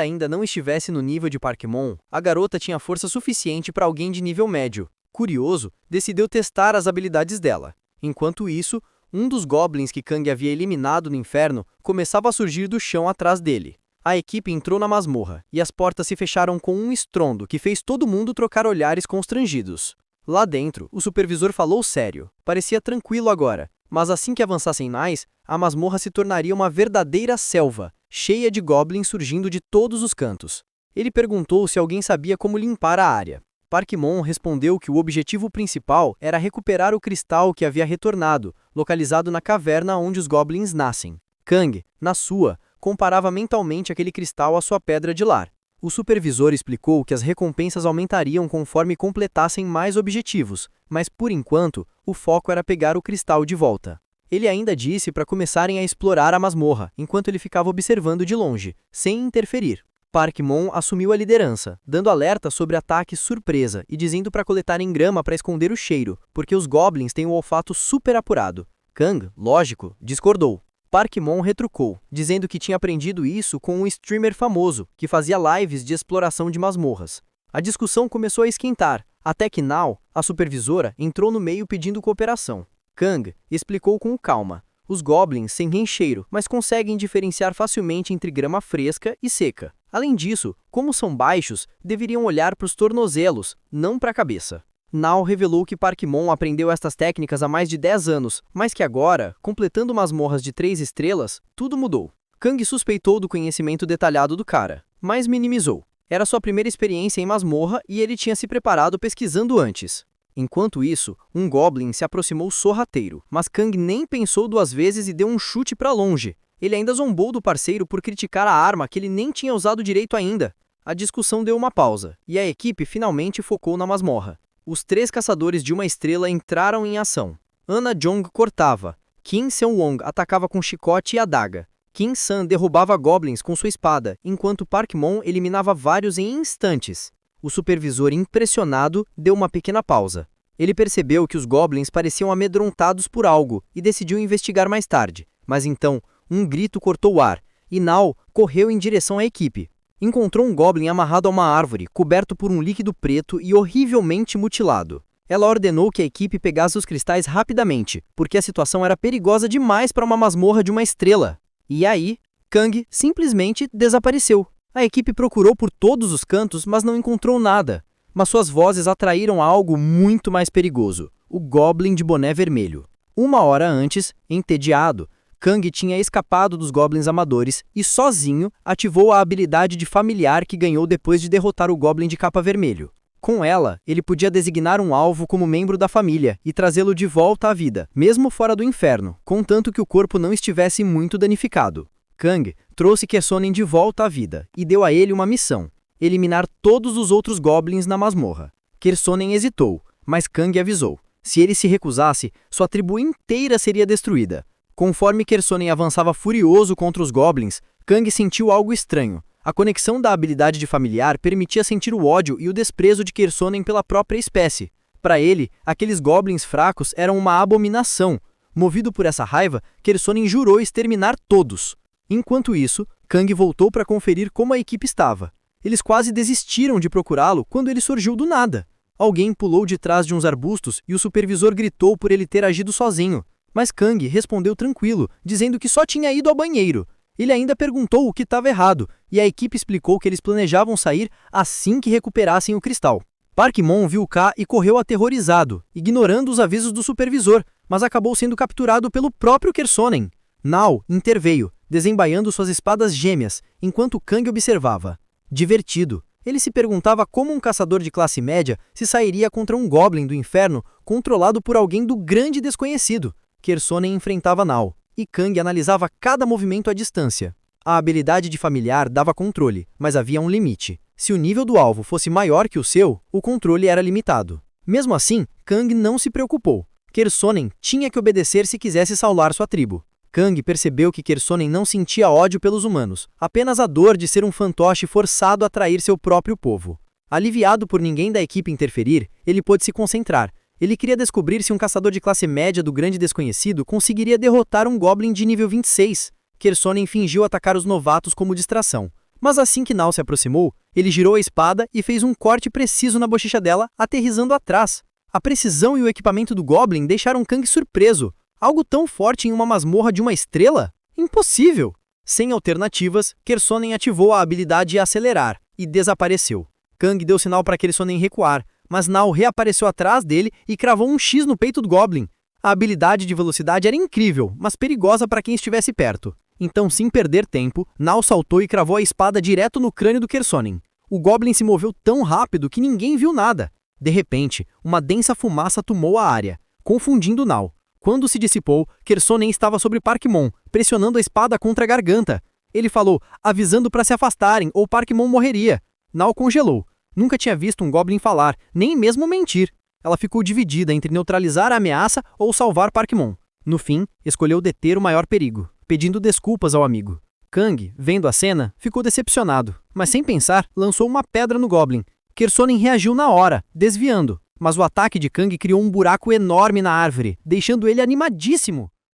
ainda não estivesse no nível de Park Mon, a garota tinha força suficiente para alguém de nível médio. Curioso, decidiu testar as habilidades dela. Enquanto isso, um dos goblins que Kang havia eliminado no inferno começava a surgir do chão atrás dele. A equipe entrou na masmorra, e as portas se fecharam com um estrondo que fez todo mundo trocar olhares constrangidos. Lá dentro, o supervisor falou sério. Parecia tranquilo agora, mas assim que avançassem mais, a masmorra se tornaria uma verdadeira selva, cheia de goblins surgindo de todos os cantos. Ele perguntou se alguém sabia como limpar a área. Park Mon respondeu que o objetivo principal era recuperar o cristal que havia retornado, localizado na caverna onde os goblins nascem. Kang, na sua, comparava mentalmente aquele cristal à sua pedra de lar. O supervisor explicou que as recompensas aumentariam conforme completassem mais objetivos, mas por enquanto, o foco era pegar o cristal de volta. Ele ainda disse para começarem a explorar a masmorra, enquanto ele ficava observando de longe, sem interferir. Park Mon assumiu a liderança, dando alerta sobre ataques surpresa e dizendo para coletarem grama para esconder o cheiro, porque os goblins têm o olfato super apurado. Kang, lógico, discordou. Park Mon retrucou, dizendo que tinha aprendido isso com um streamer famoso, que fazia lives de exploração de masmorras. A discussão começou a esquentar, Até que Nao, a supervisora, entrou no meio pedindo cooperação. Kang explicou com calma. Os goblins sentem cheiro, mas conseguem diferenciar facilmente entre grama fresca e seca. Além disso, como são baixos, deveriam olhar para os tornozelos, não para a cabeça. Nao revelou que Parkmon aprendeu estas técnicas há mais de 10 anos, mas que agora, completando masmorras de 3 estrelas, tudo mudou. Kang suspeitou do conhecimento detalhado do cara, mas minimizou. Era sua primeira experiência em masmorra e ele tinha se preparado pesquisando antes. Enquanto isso, um goblin se aproximou sorrateiro, mas Kang nem pensou 2 vezes e deu um chute para longe. Ele ainda zombou do parceiro por criticar a arma que ele nem tinha usado direito ainda. A discussão deu uma pausa, e a equipe finalmente focou na masmorra. Os 3 caçadores de uma estrela entraram em ação. Anna Jong cortava, Kim Seung-wong atacava com chicote e adaga. Kim San derrubava goblins com sua espada, enquanto Parkmon eliminava vários em instantes. O supervisor, impressionado, deu uma pequena pausa. Ele percebeu que os goblins pareciam amedrontados por algo e decidiu investigar mais tarde. Mas então, um grito cortou o ar, e Nao correu em direção à equipe. Encontrou um goblin amarrado a uma árvore, coberto por um líquido preto e horrivelmente mutilado. Ela ordenou que a equipe pegasse os cristais rapidamente, porque a situação era perigosa demais para uma masmorra de uma estrela. E aí, Kang simplesmente desapareceu. A equipe procurou por todos os cantos, mas não encontrou nada. Mas suas vozes atraíram algo muito mais perigoso: o Goblin de boné vermelho. 1 hora antes, entediado, Kang tinha escapado dos goblins amadores e, sozinho, ativou a habilidade de familiar que ganhou depois de derrotar o Goblin de capa vermelho. Com ela, ele podia designar um alvo como membro da família e trazê-lo de volta à vida, mesmo fora do inferno, contanto que o corpo não estivesse muito danificado. Kang trouxe Kersonen de volta à vida e deu a ele uma missão: eliminar todos os outros goblins na masmorra. Kersonen hesitou, mas Kang avisou. Se ele se recusasse, sua tribo inteira seria destruída. Conforme Kersonen avançava furioso contra os goblins, Kang sentiu algo estranho. A conexão da habilidade de familiar permitia sentir o ódio e o desprezo de Kersonen pela própria espécie. Para ele, aqueles goblins fracos eram uma abominação. Movido por essa raiva, Kersonen jurou exterminar todos. Enquanto isso, Kang voltou para conferir como a equipe estava. Eles quase desistiram de procurá-lo quando ele surgiu do nada. Alguém pulou de trás de uns arbustos e o supervisor gritou por ele ter agido sozinho. Mas Kang respondeu tranquilo, dizendo que só tinha ido ao banheiro. Ele ainda perguntou o que estava errado, e a equipe explicou que eles planejavam sair assim que recuperassem o cristal. Parkmon viu K e correu aterrorizado, ignorando os avisos do supervisor, mas acabou sendo capturado pelo próprio Kersonen. Nao interveio, desembaiando suas espadas gêmeas, enquanto Kang observava. Divertido, ele se perguntava como um caçador de classe média se sairia contra um goblin do inferno controlado por alguém do grande desconhecido. Kersonen enfrentava Nao, e Kang analisava cada movimento à distância. A habilidade de familiar dava controle, mas havia um limite. Se o nível do alvo fosse maior que o seu, o controle era limitado. Mesmo assim, Kang não se preocupou. Kersonen tinha que obedecer se quisesse salvar sua tribo. Kang percebeu que Kersonen não sentia ódio pelos humanos, apenas a dor de ser um fantoche forçado a trair seu próprio povo. Aliviado por ninguém da equipe interferir, ele pôde se concentrar. Ele queria descobrir se um caçador de classe média do grande desconhecido conseguiria derrotar um goblin de nível 26. Kersonen fingiu atacar os novatos como distração. Mas assim que Nao se aproximou, ele girou a espada e fez um corte preciso na bochecha dela, aterrissando atrás. A precisão e o equipamento do goblin deixaram Kang surpreso. Algo tão forte em uma masmorra de uma estrela? Impossível! Sem alternativas, Kersonen ativou a habilidade acelerar e desapareceu. Kang deu sinal para Kersonen recuar, mas Nao reapareceu atrás dele e cravou um X no peito do goblin. A habilidade de velocidade era incrível, mas perigosa para quem estivesse perto. Então, sem perder tempo, Nao saltou e cravou a espada direto no crânio do Kersonen. O goblin se moveu tão rápido que ninguém viu nada. De repente, uma densa fumaça tomou a área, confundindo Nao. Quando se dissipou, Kersonen estava sobre Parkmon, pressionando a espada contra a garganta. Ele falou, avisando para se afastarem ou Parkmon morreria. Nao congelou. Nunca tinha visto um goblin falar, nem mesmo mentir. Ela ficou dividida entre neutralizar a ameaça ou salvar Parkmon. No fim, escolheu deter o maior perigo, pedindo desculpas ao amigo. Kang, vendo a cena, ficou decepcionado, mas sem pensar, lançou uma pedra no goblin. Kersonen reagiu na hora, desviando, mas o ataque de Kang criou um buraco enorme na árvore, deixando ele animadíssimo.